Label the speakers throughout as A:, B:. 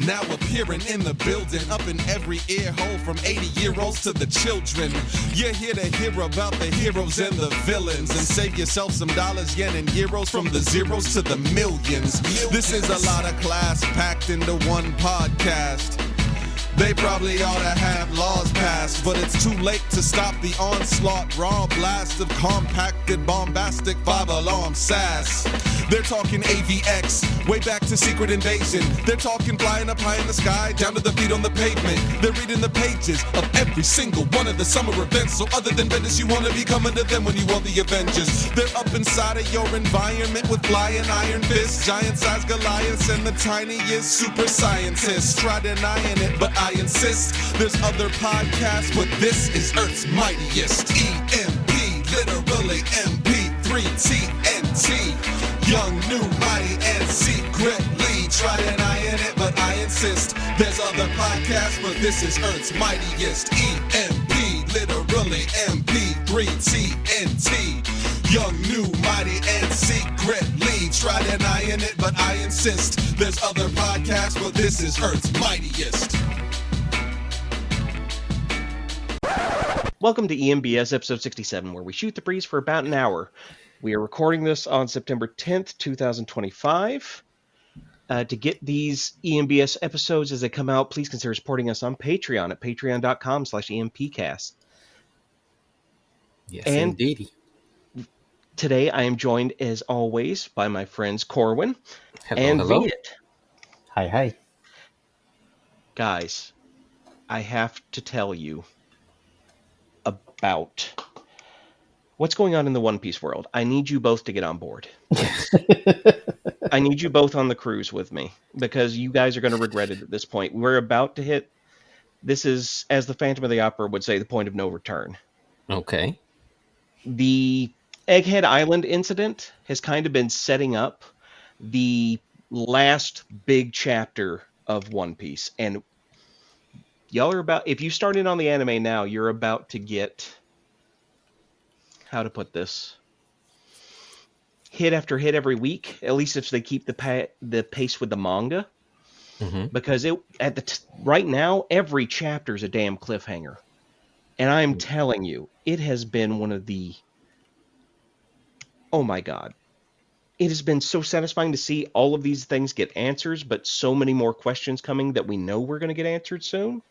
A: now appearing in the building, up in every ear hole from 80-year-olds to the children. You're here to hear about the heroes and the villains, and save yourself some dollars, yen, and euros from the zeros to the millions. This is a lot of class packed into one podcast. They probably ought to have laws passed, but it's too late to stop the onslaught. Raw blast of compacted, bombastic, five-alarm sass. They're talking AVX, way back to Secret Invasion. They're talking flying up high in the sky, down to the feet on the pavement. They're reading the pages of every single one of the summer events. So other than Bendis, you want to be coming to them when you want the Avengers. They're up inside of your environment with flying iron fists, giant-sized Goliaths, and the tiniest super scientists. Try denying it, but I insist. There's other podcasts, but this is Earth's mightiest. EMP, literally MP3 TNT. Young, new, mighty, and secretly. Try denying it, but I insist. There's other podcasts, but this is Earth's mightiest. EMP, literally MP3 TNT. Young, new, mighty, and secretly. Try denying it, but I insist. There's other podcasts, but this is Earth's mightiest.
B: Welcome to EMBS episode 67, where we shoot the breeze for about an hour. We are recording this on September 10th, 2025. To get these EMBS episodes as they come out, please consider supporting us on Patreon at patreon.com/EMPcast.
C: Yes,
B: and
C: indeed.
B: Today I am joined, as always, by my friends Corwin and
C: hello.
B: Viet.
D: Hi.
B: Guys, I have to tell you about what's going on in the One Piece world. I need you both to get on board. I need you both on the cruise with me, because you guys are going to regret it at this point. We're about to hit, this is, as the Phantom of the Opera would say, the point of no return.
C: Okay.
B: The Egghead Island incident has kind of been setting up the last big chapter of One Piece. And y'all are about, if you start in on the anime now, you're about to get, how to put this, hit after hit every week, at least if they keep the pace with the manga.
C: Mm-hmm.
B: Because right now, every chapter is a damn cliffhanger. And I'm telling you, it has been one of the, oh my God. It has been so satisfying to see all of these things get answers, but so many more questions coming that we know we're going to get answered soon.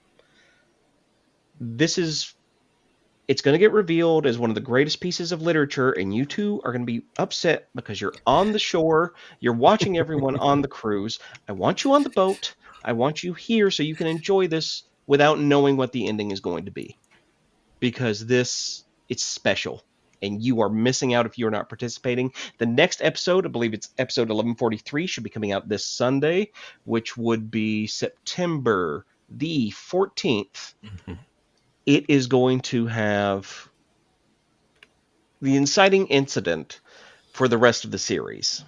B: It's going to get revealed as one of the greatest pieces of literature, and you two are going to be upset because you're on the shore, you're watching everyone on the cruise. I want you on the boat. I want you here so you can enjoy this without knowing what the ending is going to be. Because it's special, and you are missing out if you're not participating. The next episode, I believe it's episode 1143, should be coming out this Sunday, which would be September the 14th.
C: Mm-hmm.
B: It is going to have the inciting incident for the rest of the series.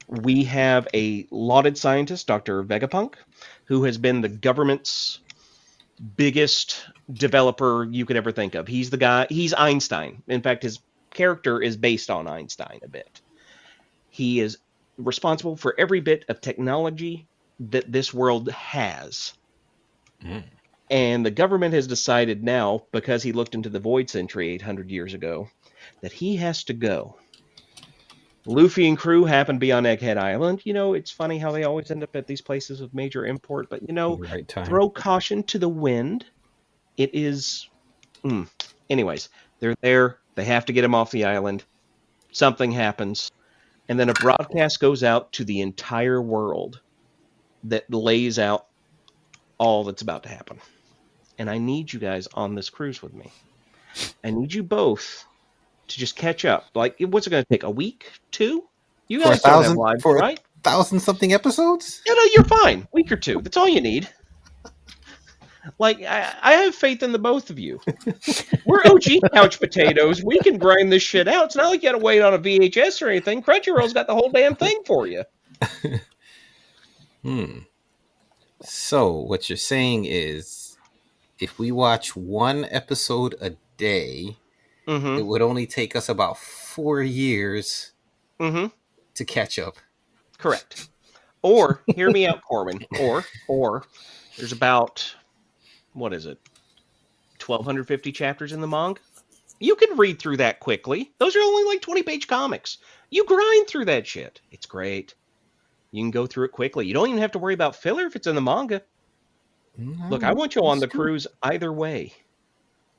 B: We have a lauded scientist, Dr. Vegapunk, who has been the government's biggest developer you could ever think of. He's the guy, he's Einstein. In fact, his character is based on Einstein a bit. He is responsible for every bit of technology that this world has.
C: Mm.
B: And the government has decided now, because he looked into the Void Century 800 years ago, that he has to go. Luffy and crew happen to be on Egghead Island. You know, it's funny how they always end up at these places of major import, but, you know,
C: Right time.
B: throw caution to the wind. It is... Anyways, they're there. They have to get him off the island. Something happens. And then a broadcast goes out to the entire world that lays out all that's about to happen. And I need you guys on this cruise with me. I need you both to just catch up. Like, what's it going to take? A week? 2? You guys don't have lives, right?
C: 1,000-something episodes?
B: No, you're fine. Week or 2. That's all you need. Like, I have faith in the both of you. We're OG couch potatoes. We can grind this shit out. It's not like you got to wait on a VHS or anything. Crunchyroll's got the whole damn thing for you.
C: So, what you're saying is, if we watch one episode a day, it would only take us about 4 years to catch up.
B: Correct. Or hear me out, Corbin. Or there's about, what is it, 1,250 chapters in the manga. You can read through that quickly. Those are only like 20-page comics. You grind through that shit. It's great. You can go through it quickly. You don't even have to worry about filler if it's in the manga. Look, I want you on the cruise either way.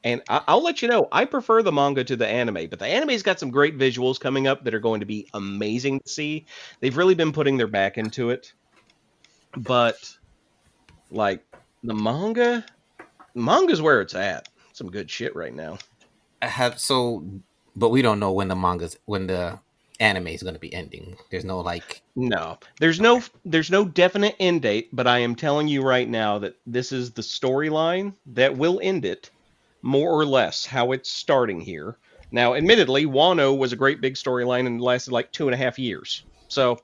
B: And I'll let you know, I prefer the manga to the anime, but the anime's got some great visuals coming up that are going to be amazing to see. They've really been putting their back into it. But, like, the manga's where it's at. Some good shit right now.
C: But we don't know when the anime is going to be ending. There's no like.
B: No, there's no definite end date, but I am telling you right now that this is the storyline that will end it, more or less how it's starting here. Now, admittedly, Wano was a great big storyline and lasted like 2.5 years. So,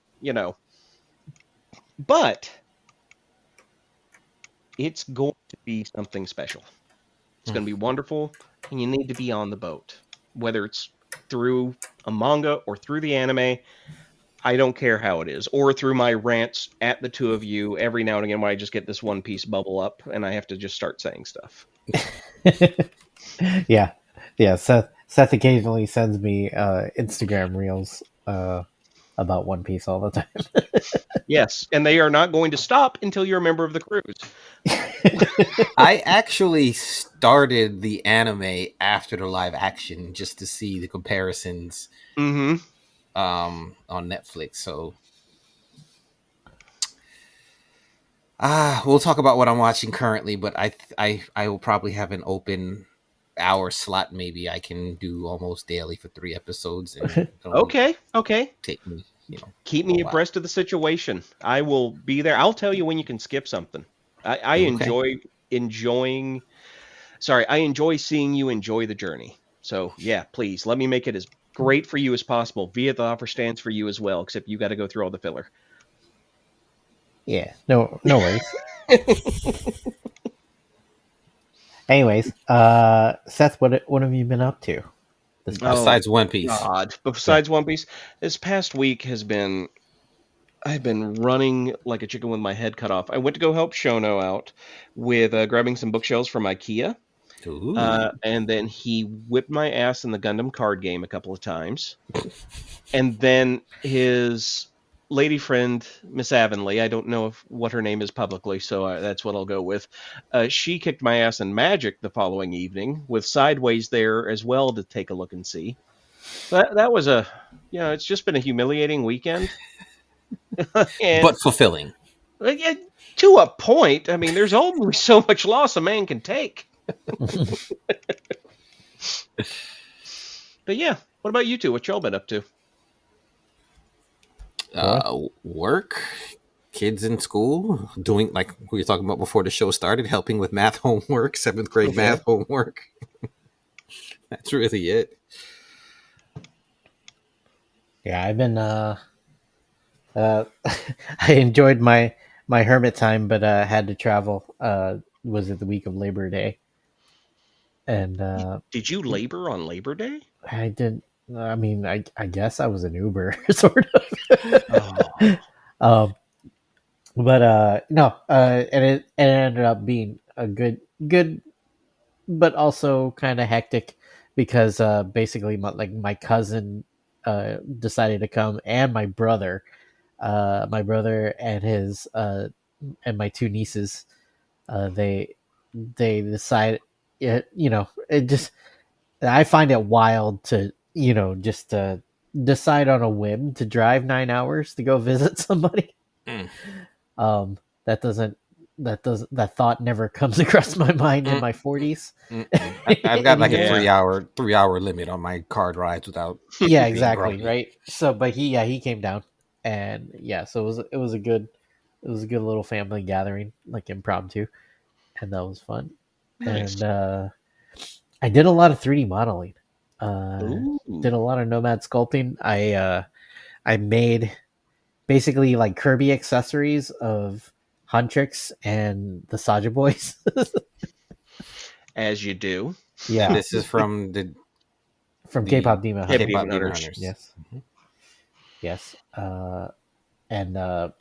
B: but it's going to be something special. It's going to be wonderful, and you need to be on the boat. Whether it's through a manga or through the anime, I don't care how it is. Or through my rants at the two of you every now and again when I just get this One Piece bubble up and I have to just start saying stuff.
D: Yeah. Seth occasionally sends me Instagram reels about One Piece all the time.
B: Yes, and they are not going to stop until you're a member of the cruise.
C: I actually started the anime after the live action just to see the comparisons
B: Mm-hmm.
C: on Netflix. So we'll talk about what I'm watching currently, but I will probably have an open hour slot. Maybe I can do almost daily for 3 episodes. And
B: Okay.
C: take me,
B: Keep me abreast of the situation. I will be there. I'll tell you when you can skip something. I enjoy seeing you enjoy the journey. So yeah, please let me make it as great for you as possible. Via the offer stands for you as well, except you got to go through all the filler.
D: Yeah, no worries. Anyways, Seth, what have you been up to?
C: Besides One Piece.
B: God. Besides One Piece, this past week I've been running like a chicken with my head cut off. I went to go help Shono out with grabbing some bookshelves from IKEA. And then he whipped my ass in the Gundam card game a couple of times. And then his lady friend, Miss Avonlea, I don't know what her name is publicly, so that's what I'll go with. She kicked my ass in Magic the following evening with Sideways there as well to take a look and see. That was it's just been a humiliating weekend.
C: But fulfilling.
B: To a point. I mean, there's only so much loss a man can take. But yeah, what about you two? What y'all been up to?
C: Work, kids in school, doing like we were talking about before the show started, helping with math homework, 7th grade math homework. That's really it.
D: Yeah, I've been I enjoyed my hermit time, but had to travel. Was it the week of Labor Day? And
B: did you labor on Labor Day?
D: I did. I mean, I guess I was an Uber, sort of. But no, and it ended up being a good, but also kind of hectic because basically my cousin decided to come, and my brother and his and my 2 nieces, they decide it. It just, I find it wild to just to decide on a whim to drive 9 hours to go visit somebody. That thought never comes across my mind in my 40s.
C: I've got like a 3-hour limit on my card rides without.
D: Yeah, exactly. Right. So, but he came down, and so it was a good little family gathering, like impromptu, and that was fun.
B: Nice.
D: And I did a lot of 3D modeling. Did a lot of nomad sculpting. I made basically like Kirby accessories of Huntrix and the Saja Boys.
B: As you do.
D: Yeah.
C: And this is from
D: K-pop Demon Hunters.
C: K-pop Demon Hunters.
D: Yes. Yes. And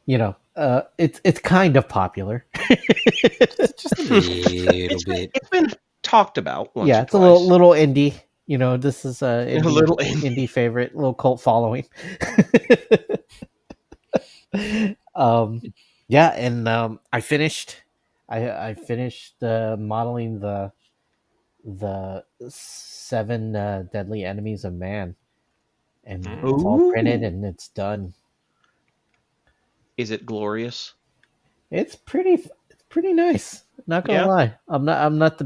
D: it's kind of popular.
C: Just a little bit.
B: It's been talked about once
D: Yeah,
B: or
D: it's a little
B: twice.
D: little indie. This is a
B: A
D: indie
B: little indie.
D: indie favorite, little cult following. um, yeah, and I finished modeling the seven deadly enemies of man, and it's all printed
B: Ooh,
D: and it's done.
B: is it glorious?
D: It's pretty nice. Not gonna
B: Yeah.
D: lie, I'm not the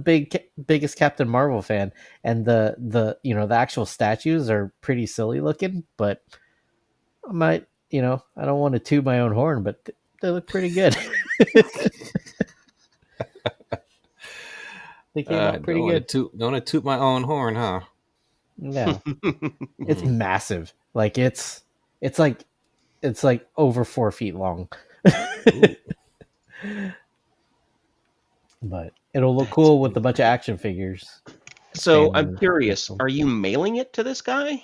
D: biggest Captain Marvel fan, and the actual statues are pretty silly looking, but I might I don't want to toot my own horn, but they look pretty good. They came out pretty good.
C: Don't want to toot my own horn, huh?
D: Yeah, it's
C: Mhm.
D: massive. Like it's like it's like over 4 feet long,
C: Ooh,
D: but it'll look
B: That's
D: cool with a bunch of
B: insane.
D: action figures
B: So
D: standing
B: I'm
D: next
B: curious,
D: to 'em.
B: are you mailing it to this guy?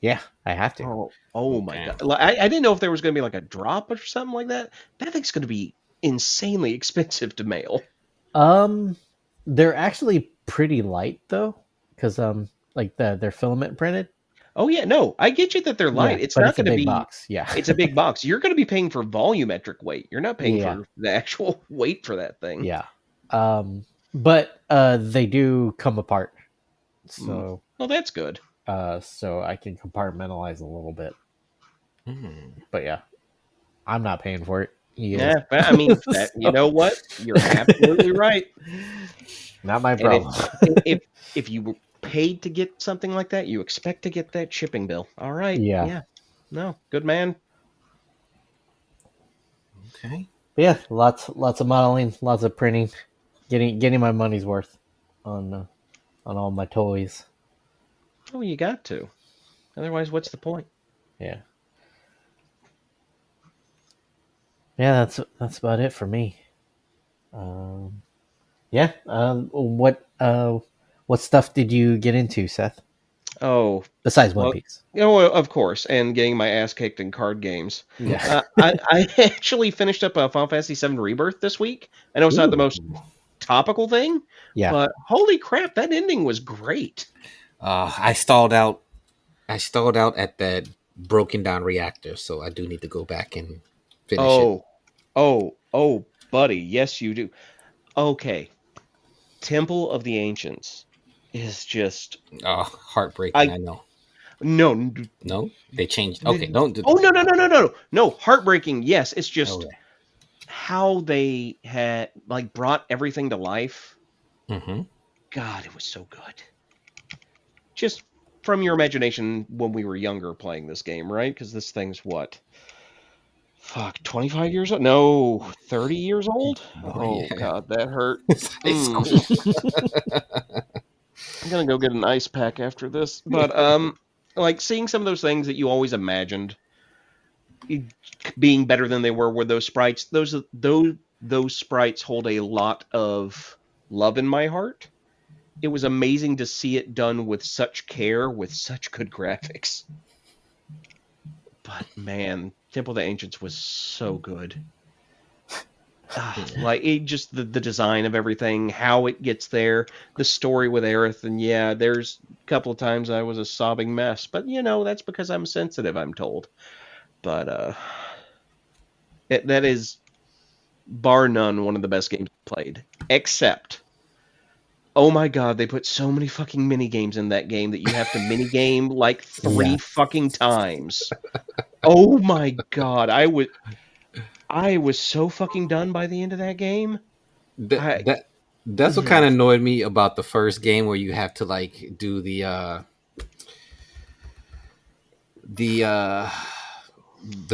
D: Yeah, I have to.
B: Oh my
C: damn.
B: god! I didn't know if there was going to be like a drop or something like that. That thing's going to be insanely expensive to mail.
D: Um, they're actually pretty light though, because like they're filament printed.
B: Oh yeah, no, I get you that they're light.
D: Yeah,
B: It's
D: but
B: not
D: it's a
B: going to
D: big
B: be.
D: box. Yeah,
B: It's a big box. You're going to be paying for volumetric weight. You're not paying
D: yeah,
B: for the actual weight for that thing.
D: yeah. But they do come apart,
B: Mm.
D: so
B: Well, that's good.
D: so I can compartmentalize a little bit.
C: Hmm.
D: But yeah, I'm not paying for it. He is.
B: Yeah, I mean that. You
D: So,
B: know what? You're absolutely right.
D: not my
B: And
D: problem.
B: if if you were paid to get something like that, you expect to get that shipping bill. All right.
D: Yeah.
B: Yeah. No, good man.
C: Okay.
D: But yeah, lots of modeling, lots of printing, getting my money's worth on all my toys.
B: Oh, you got to. Otherwise, what's the point?
D: Yeah. Yeah, that's about it for me. Um, yeah. What stuff did you get into, Seth?
B: Oh,
D: Besides One
B: well,
D: Piece.
B: of course, and getting my ass kicked in card games.
D: Yeah.
B: I actually finished up Final Fantasy VII Rebirth this week. I know it's not the
D: Ooh.
B: most topical thing,
D: Yeah.
B: but holy crap, that ending was great.
C: I stalled out. I stalled out at that broken down reactor, so I do need to go back and finish it.
B: Oh, buddy, yes, you do. Okay, Temple of the Ancients is just
C: Oh, heartbreaking.
B: I
C: I know.
B: no.
C: No, they changed. Okay, don't do.
B: Oh no, heartbreaking. Yes, it's just
C: Okay.
B: how they had like brought everything to life.
C: Mm-hmm.
B: God, it was so good. Just from your imagination when we were younger playing this game, right? Because this thing's what? Fuck, 25 years old? No, 30 years old?
C: More,
B: Oh
C: yeah.
B: god, that hurt.
C: It's high
B: Mm.
C: school.
B: I'm gonna go get an ice pack after this. But like seeing some of those things that you always imagined being better than they were those sprites. Those sprites hold a lot of love in my heart. It was amazing to see it done with such care, with such good graphics. But man, Temple of the Ancients was so good. Like it just the design of everything, how it gets there, the story with Aerith, and yeah, there's a couple of times I was a sobbing mess, but that's because I'm sensitive, I'm told. But that is bar none one of the best games played. Except, oh my god, they put so many fucking mini games in that game that you have to mini game like
D: Yeah.
B: 3 fucking times. Oh my god, I was so fucking done by the end of that game.
C: that
B: I
C: that that's what kind of annoyed me about the first game, where you have to like do the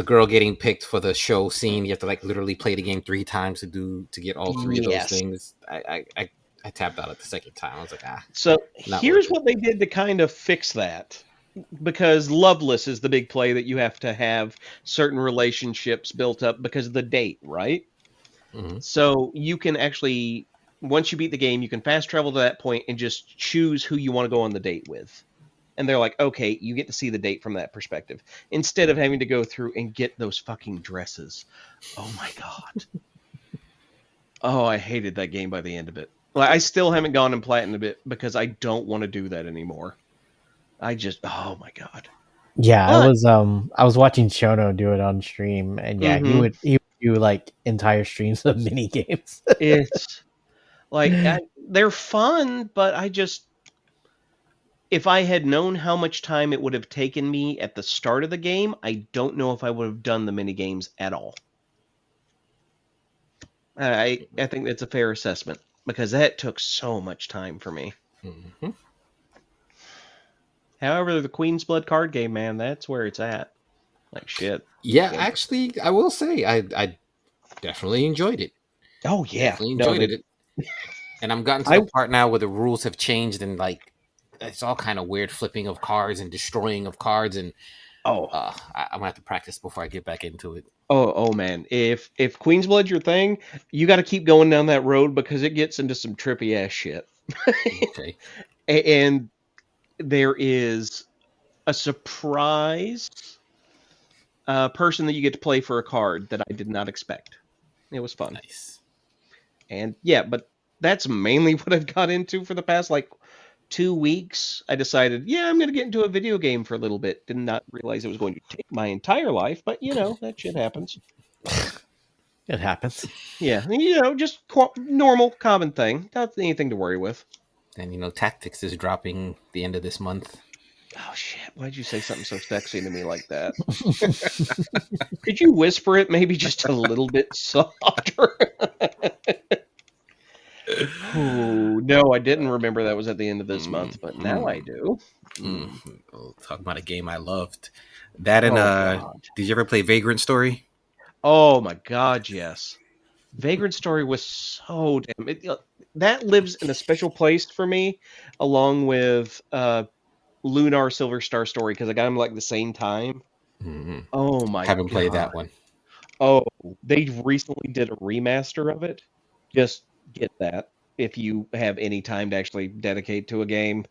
C: girl getting picked for the show scene. You have to like literally play the game 3 times to get all 3 of those
B: yes.
C: things. I tapped out at the second time. I was like,
B: So
C: not worth
B: here's
C: it.
B: what they did to kind of fix that. Because Loveless is the big play that you have to have certain relationships built up because of the date, right?
C: Hmm.
B: So you can actually, once you beat the game, you can fast travel to that point and just choose who you want to go on the date with. And they're like, okay, you get to see the date from that perspective instead of having to go through and get those fucking dresses. Oh my God. Oh, I hated that game by the end of it. Like, I still haven't gone and platinumed it because I don't want to do that anymore. Oh my God.
D: Yeah,
B: But
D: I was watching Shono do it on stream, and yeah,
B: mhm,
D: he would do like entire streams of mini games.
B: it's like they're fun, but if I had known how much time it would have taken me at the start of the game, I don't know if I would have done the mini games at all. I think that's a fair assessment because that took so much time for me.
C: Mm-hmm.
B: However, the Queen's Blood card game, man, that's where it's at. Like shit.
C: Yeah,
B: Yeah.
C: actually, I will say I definitely enjoyed it.
B: Oh yeah.
C: Definitely
B: No,
C: enjoyed it. And I'm gotten to
B: I
C: the part now where the rules have changed and like it's all kind of weird flipping of cards and destroying of cards and
B: oh
C: I'm gonna have to practice before I get back into it.
B: oh man. If Queen's Blood's your thing, you got to keep going down that road because it gets into some trippy ass shit.
C: Okay.
B: And there is a surprise person that you get to play for a card that I did not expect. It was fun.
C: Nice.
B: And yeah, but that's mainly what I've got into for the past like 2 weeks. I decided, yeah, I'm going to get into a video game for a little bit. Did not realize it was going to take my entire life, but that shit happens.
D: It happens.
B: Yeah, just normal, common thing. Not anything to worry with.
C: And Tactics is dropping the end of this month.
B: Oh shit! Why'd you say something so sexy to me like that? Could you whisper it maybe just a little bit softer? Oh no, I didn't remember that was at the end of this month, but now I do.
C: Oh, talk about a game I loved. That and
B: Oh god.
C: did you ever play Vagrant Story?
B: Oh my god, yes. Vagrant Story was so damn. That lives in a special place for me, along with Lunar Silver Star Story because I got them like the same time.
C: Mm-hmm.
B: Oh my
C: Haven't played
B: god.
C: that one.
B: Oh, they recently did a remaster of it. Just get that if you have any time to actually dedicate to a game,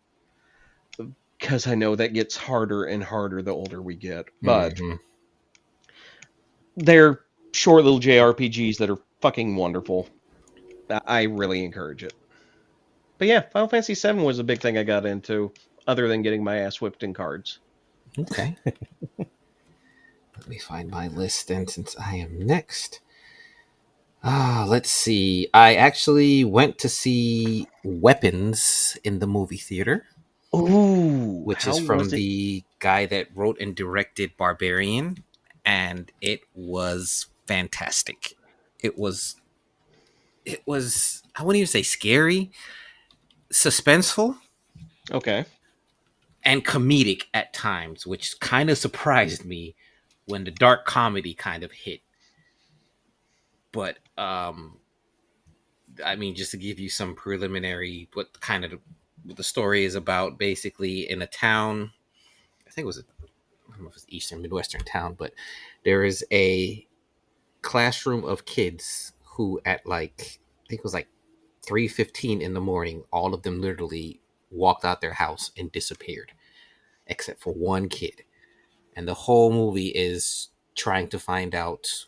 B: because I know that gets harder and harder the older we get. But
C: Mm-hmm.
B: they're short little JRPGs that are fucking wonderful. I really encourage it. But yeah, Final Fantasy VII was a big thing I got into, other than getting my ass whipped in cards.
C: Okay. Let me find my list then since I am next. Let's see. I actually went to see Weapons in the movie theater,
B: Ooh,
C: which
B: how
C: is from
B: was it?
C: the guy that wrote and directed Barbarian, and it was fantastic. It was I wouldn't even say scary, suspenseful,
B: Okay.
C: and comedic at times, which kind of surprised me when the dark comedy kind of hit. But I mean, just to give you some preliminary, what kind of what the story is about, basically in a town, I think it was I don't know if it's Eastern Midwestern town, but there is a classroom of kids who at like I think it was like 3:15 in the morning, all of them literally walked out their house and disappeared, except for one kid. And the whole movie is trying to find out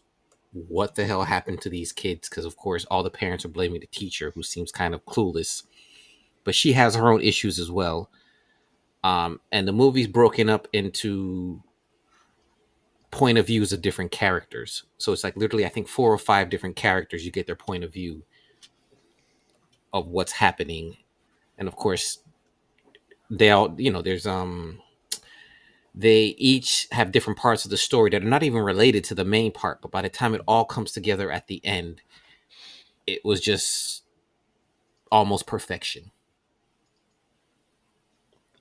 C: what the hell happened to these kids because of course all the parents are blaming the teacher who seems kind of clueless, but she has her own issues as well. And the movie's broken up into point of views of different characters, so it's like literally I think 4 or 5 different characters, you get their point of view of what's happening. And of course they all they each have different parts of the story that are not even related to the main part, but by the time it all comes together at the end, it was just almost perfection.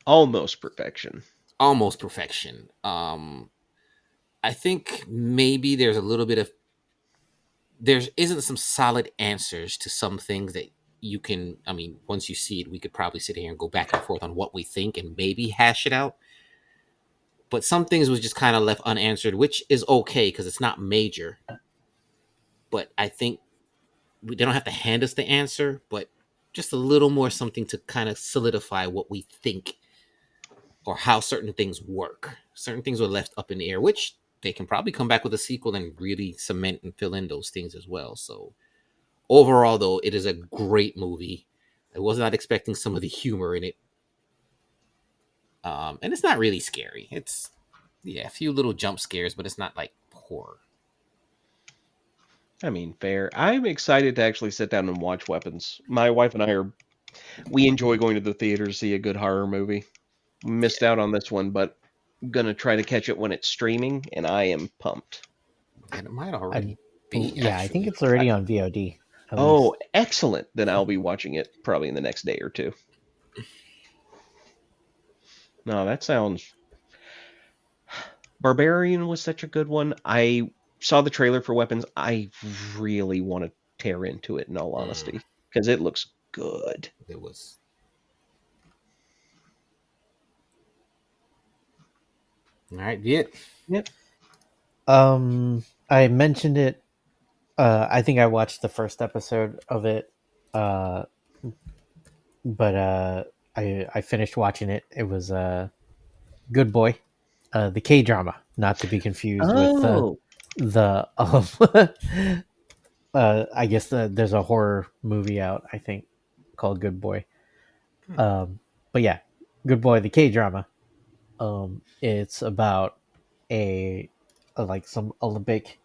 B: Almost perfection.
C: Almost perfection. I think maybe there's a little bit of there isn't some solid answers to some things that you can. I mean, once you see it, we could probably sit here and go back and forth on what we think and maybe hash it out. But some things was just kind of left unanswered, which is okay because it's not major. But I think they don't have to hand us the answer, but just a little more something to kind of solidify what we think or how certain things work. Certain things were left up in the air, which they can probably come back with a sequel and really cement and fill in those things as well. So overall, though, it is a great movie. I was not expecting some of the humor in it, and it's not really scary. It's a few little jump scares, but it's not like horror.
B: I mean, fair. I'm excited to actually sit down and watch Weapons. My wife and we enjoy going to the theater to see a good horror movie. Missed out on this one, but gonna try to catch it when it's streaming, and I am pumped.
C: And it might already
D: Yeah, I think
C: actually.
D: it's already on VOD. At
B: Oh,
D: least.
B: excellent. Then I'll be watching it probably in the next day or two. No, that sounds. Barbarian was such a good one. I saw the trailer for Weapons. I really want to tear into it, in all honesty, because it looks good.
C: It was. All right, Viet.
B: Yep.
D: I mentioned it. I think I watched the first episode of it. But I finished watching it. It was Good Boy, the K drama, not to be confused with
B: Oh,
D: the I guess there's a horror movie out, I think, called Good Boy. But yeah, Good Boy, the K drama. It's about like some Olympic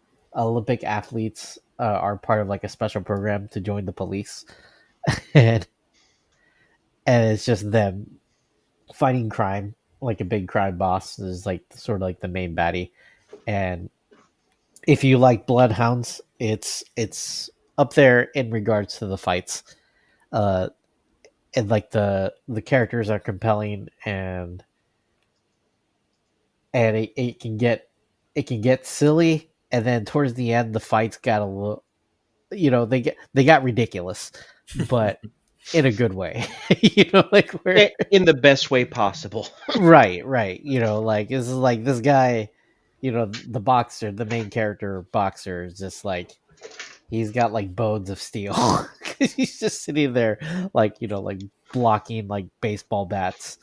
D: athletes are part of like a special program to join the police, and it's just them fighting crime, like a big crime boss is like sort of like the main baddie. And if you like Bloodhounds, it's up there in regards to the fights. Uh, and like the characters are compelling, and it can get silly, and then towards the end the fights got a little, they got ridiculous, but in a good way. Like where
B: in the best way possible.
D: right, like this is like this guy, the boxer, the main character boxer is just like he's got like bones of steel. He's just sitting there like like blocking like baseball bats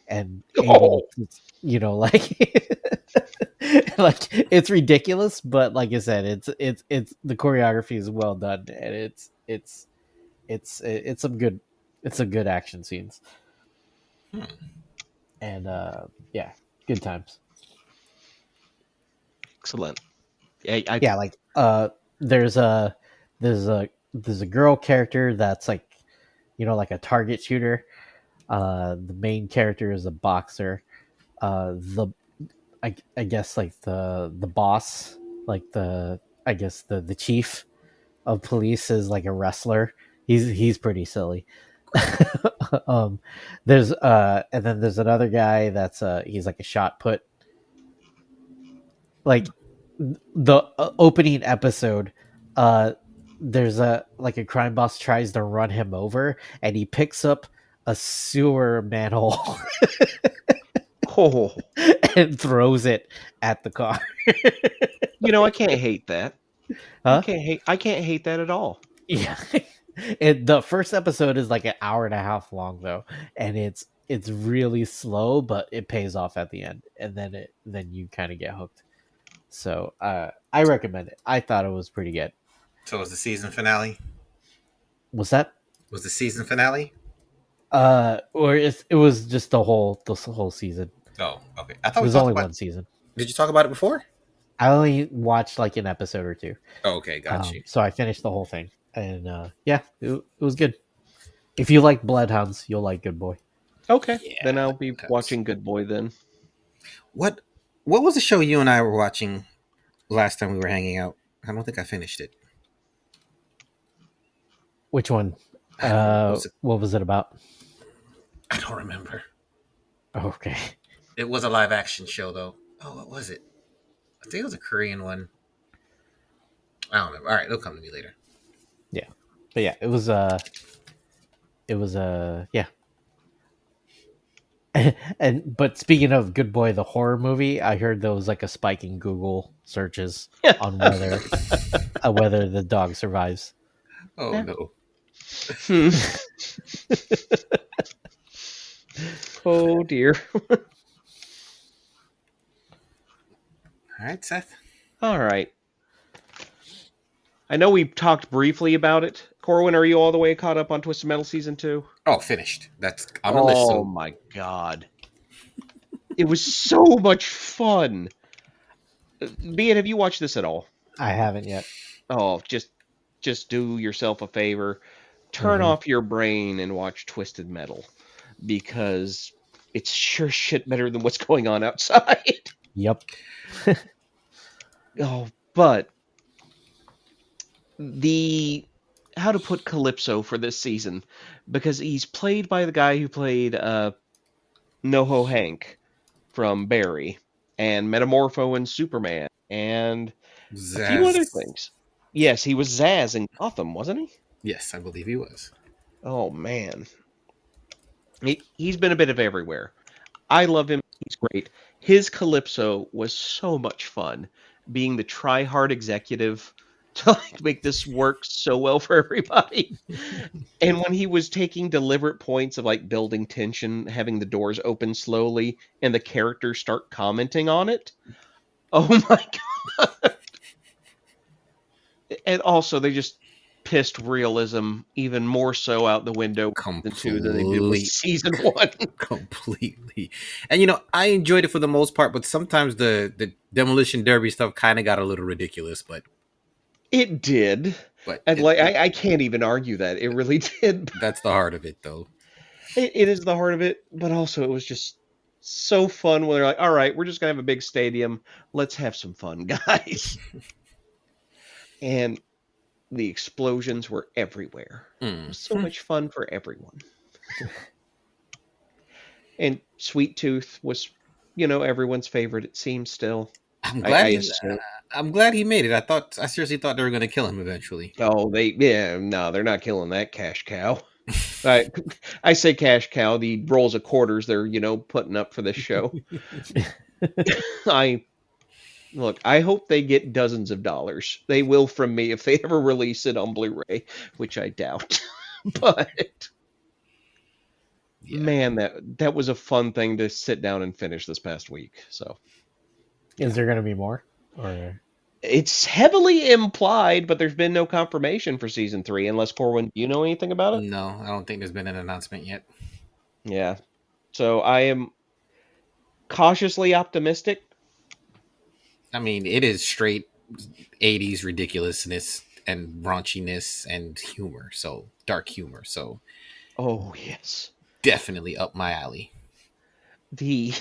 D: and able to, like like it's ridiculous, but like I said, it's the choreography is well done, and it's some good action scenes. And yeah, good times.
B: Excellent. Yeah,
D: Yeah, like there's a there's a girl character that's like like a target shooter. The main character is a boxer. The I guess like the boss, like I guess the chief of police is like a wrestler. He's pretty silly. There's and then there's another guy that's he's like a shot put. Like the opening episode, there's a like a crime boss tries to run him over, and he picks up a sewer manhole
B: oh,
D: and throws it at the car.
B: I can't hate that.
D: Huh?
B: I can't hate that at all.
D: Yeah. And the first episode is like an hour and a half long though, and it's really slow, but it pays off at the end, and then you kind of get hooked. So I recommend it. I thought it was pretty good.
C: So was the season finale?
D: Was that?
C: Was the season finale?
D: Or it was just the whole season.
C: Oh, okay. I
D: It
C: thought we
D: was
C: talked
D: only
C: about.
D: one season.
C: Did you talk about it before?
D: I only watched like an episode or two.
C: Oh, okay, got you.
D: So I finished the whole thing, and yeah, it was good. If you like Bloodhounds, you'll like Good Boy.
B: Okay,
C: Yeah,
B: then I'll be
C: that's-
B: watching Good Boy then.
C: What was the show you and I were watching last time we were hanging out? I don't think I finished it.
D: Which one?
C: Was it-
D: What was it about?
C: I don't remember.
D: Okay.
C: It was a live action show though. Oh, what was it? I think it was a Korean one. I don't know. All right, it'll come to me later.
D: Yeah, but yeah, it was yeah. And but speaking of Good Boy, the horror movie, I heard there was like a spike in Google searches on whether the dog survives.
C: Oh
B: Yeah.
C: no.
B: Oh dear.
C: All right, Seth.
B: All right. I know we talked briefly about it. Corwin, are you all the way caught up on Twisted Metal season 2?
C: Oh, finished. That's on the list.
B: Oh
C: So
B: my god. It was so much fun. Bean, have you watched this at all?
D: I haven't yet.
B: Oh, just do yourself a favor. Turn
D: Hmm.
B: off your brain and watch Twisted Metal because it's sure shit better than what's going on outside.
D: Yep.
B: Oh, but the how to put Calypso for this season because he's played by the guy who played NoHo Hank from Barry and Metamorpho and Superman and a few other
C: Zaz.
B: things. Yes, he was Zaz in Gotham, wasn't he?
C: Yes, I believe he was.
B: Oh man, he's been a bit of everywhere. I love him. He's great. His Calypso was so much fun, being the try-hard executive to make this work so well for everybody. And when he was taking deliberate points of building tension, having the doors open slowly, and the characters start commenting on it. Oh my god! And also, they just pissed realism even more so out the window in season 2 than they did with
C: Complete,
B: season 1.
C: completely. And I enjoyed it for the most part, but sometimes the demolition derby stuff kind of got a little ridiculous.
B: It did.
C: But
B: And I can't even argue that. It really did.
C: that's the heart of it, though.
B: It is the heart of it, but also it was just so fun when they're like, all right, we're just going to have a big stadium. Let's have some fun, guys. And the explosions were everywhere. It was so much fun for everyone. And Sweet Tooth was, everyone's favorite, it seems still.
C: I'm
B: I,
C: glad
B: I
C: he.
B: assume.
C: I'm glad he made it. I seriously thought they were going to kill him eventually.
B: Oh, no, they're not killing that cash cow. I, I say cash cow, the rolls of quarters they're, putting up for this show. I I hope they get dozens of dollars. They will from me if they ever release it on Blu-ray, which I doubt. But
C: Yeah.
B: man, that was a fun thing to sit down and finish this past week. So
D: Is there going to be more? Or
B: it's heavily implied, but there's been no confirmation for season 3. Unless Corwin, do you know anything about it?
C: No, I don't think there's been an announcement yet.
B: Yeah. So I am cautiously optimistic.
C: I mean, it is straight 80s ridiculousness and raunchiness and humor. So dark humor. So
B: Oh yes.
C: definitely up my alley.
B: The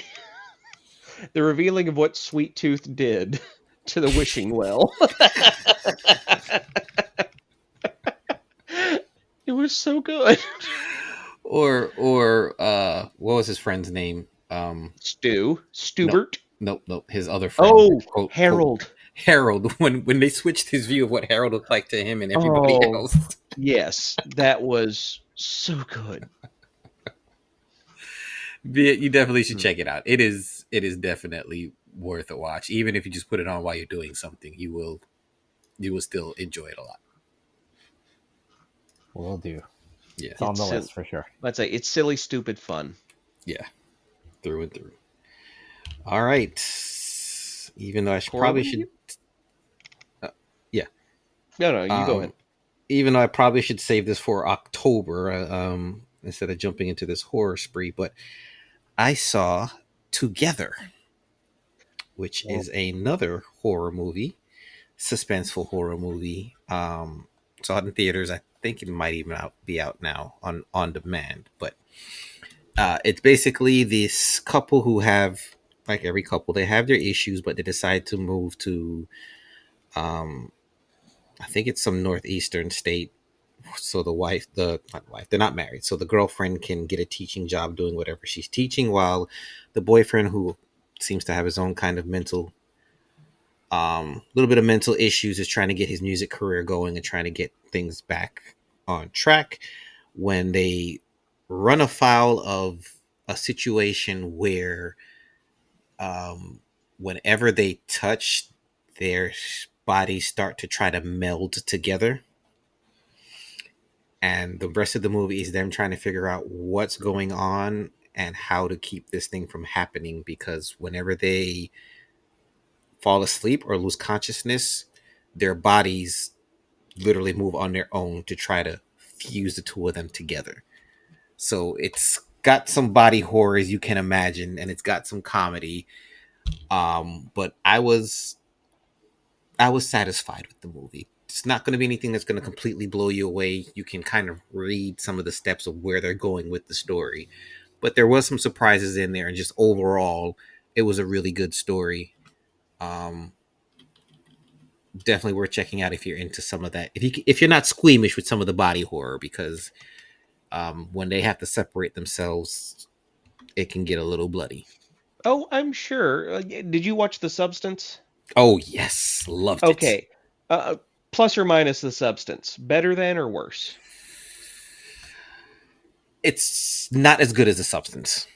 B: the revealing of what Sweet Tooth did to the wishing well. It was so good.
C: Or what was his friend's name?
B: Stubert.
C: Nope. His other friend.
B: Oh,
C: Quote,
B: Harold.
C: Quote, Harold. When they switched his view of what Harold looked like to him and everybody
B: Oh,
C: else.
B: yes, that was so good.
C: You definitely should check it out. It is definitely worth a watch. Even if you just put it on while you're doing something, you will still enjoy it a lot.
D: will do.
C: Yeah.
D: It's on the
B: It's
D: list for sure.
B: Let's say it's silly, stupid fun.
C: Yeah. Through and through. All right. Even though I
B: Corwin,
C: probably should yeah.
B: No, you go ahead.
C: Even though I probably should save this for October, instead of jumping into this horror spree, but I saw Together, which is another horror movie, suspenseful horror movie. Saw it in theaters. I think it might even be out now on demand. But it's basically this couple who have, like every couple, they have their issues, but they decide to move to, I think it's some northeastern state. So they're not married. So the girlfriend can get a teaching job doing whatever she's teaching, while the boyfriend, who seems to have his own kind of little bit of mental issues, is trying to get his music career going and trying to get things back on track, when they run afoul of a situation where whenever they touch, their bodies start to try to meld together. And the rest of the movie is them trying to figure out what's going on and how to keep this thing from happening, because whenever they fall asleep or lose consciousness, their bodies literally move on their own to try to fuse the two of them together. So it's got some body horror as you can imagine, and it's got some comedy. But I was satisfied with the movie. It's not going to be anything that's going to completely blow you away. You can kind of read some of the steps of where they're going with the story, but there was some surprises in there, and just overall, it was a really good story. Um, Definitely worth checking out if you're into some of that. If you're not squeamish with some of the body horror, because when they have to separate themselves, it can get a little bloody.
B: Oh, I'm sure. Did you watch The Substance?
C: Oh yes, loved it.
B: Okay. Uh, Plus or minus The Substance. Better than or worse?
C: It's not as good as The Substance.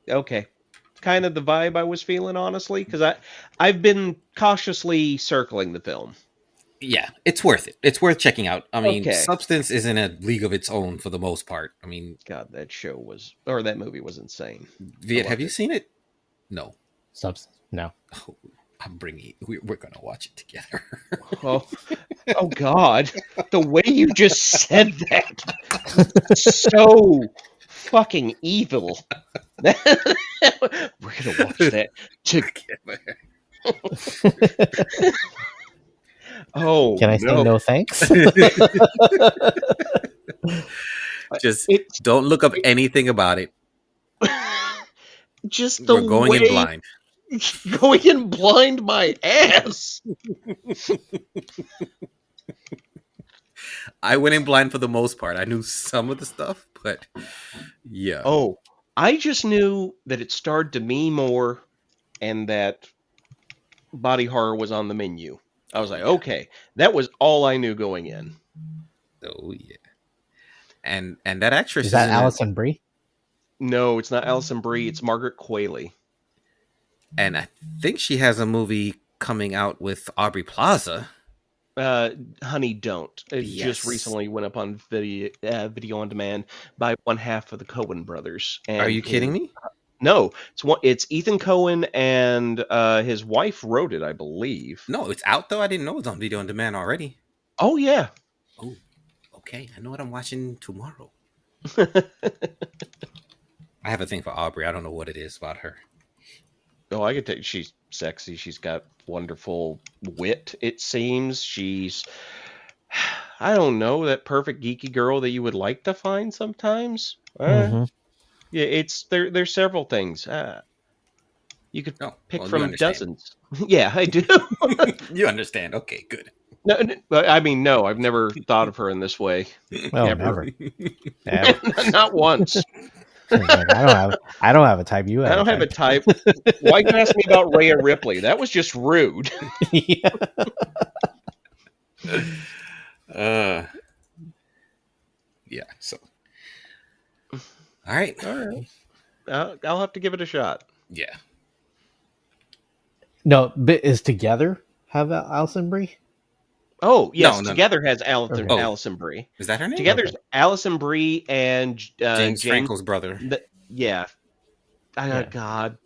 B: Okay. Kind of the vibe I was feeling, honestly, because I've been cautiously circling the film.
C: Yeah, it's worth it. It's worth checking out. I mean,
B: Okay.
C: Substance is in a league of its own for the most part. I mean,
B: God, that movie was insane.
C: Viet, have you
B: it.
C: seen it? No.
D: Substance? No.
C: Oh, we're gonna watch it together.
B: Oh, oh God, the way you just said that, so fucking evil. We're gonna watch that together. Oh,
D: Can I say
B: no.
D: no thanks?
C: Just
B: It's
C: don't look up anything about it.
B: just the
C: We're going in
B: way
C: blind.
B: going in blind my ass.
C: I went in blind for the most part. I knew some of the stuff, but yeah.
B: Oh, I just knew that it starred Demi Moore and that body horror was on the menu. I was like, okay, that was all I knew going in.
C: Oh yeah. And that actress
D: Is that
C: in it,
D: Alison Brie?
B: No, it's not Alison Brie. It's Margaret Qualley.
C: and I think she has a movie coming out with Aubrey Plaza.
B: Honey, don't. It
C: Yes.
B: just recently went up on video on demand by one half of the Coen brothers. And
C: Are you kidding me?
B: No, it's Ethan Coen and his wife wrote it, I believe.
C: No, it's out though. I didn't know it was on video on demand already.
B: Oh yeah.
C: Oh, okay. I know what I'm watching tomorrow. I have a thing for Aubrey. I don't know what it is about her.
B: Oh, I could tell you, she's sexy. She's got wonderful wit, it seems. She's, I don't know, that perfect geeky girl that you would like to find sometimes.
D: Mm-hmm.
B: Yeah, there's several things. You could
C: Oh,
B: pick
C: well, you
B: from
C: understand.
B: dozens. Yeah, I do.
C: You understand? Okay, good.
B: I mean, no, I've never thought of her in this way.
D: Well,
B: Ever.
D: never.
B: Not once.
D: Like, I don't have a type. You have.
B: I don't have a type. Why you ask me about Rhea Ripley? That was just rude.
D: Yeah.
C: Yeah. So, all right.
B: All right. I'll have to give it a shot.
C: Yeah.
D: No, but is Together have Alison Brie?
B: Oh, yes.
C: No.
B: Together has Alison,
D: Okay.
B: Alison Brie.
C: Is that her name?
B: Together's Alison Brie and
C: James Franco's brother.
B: Yeah.
D: Yeah.
B: God.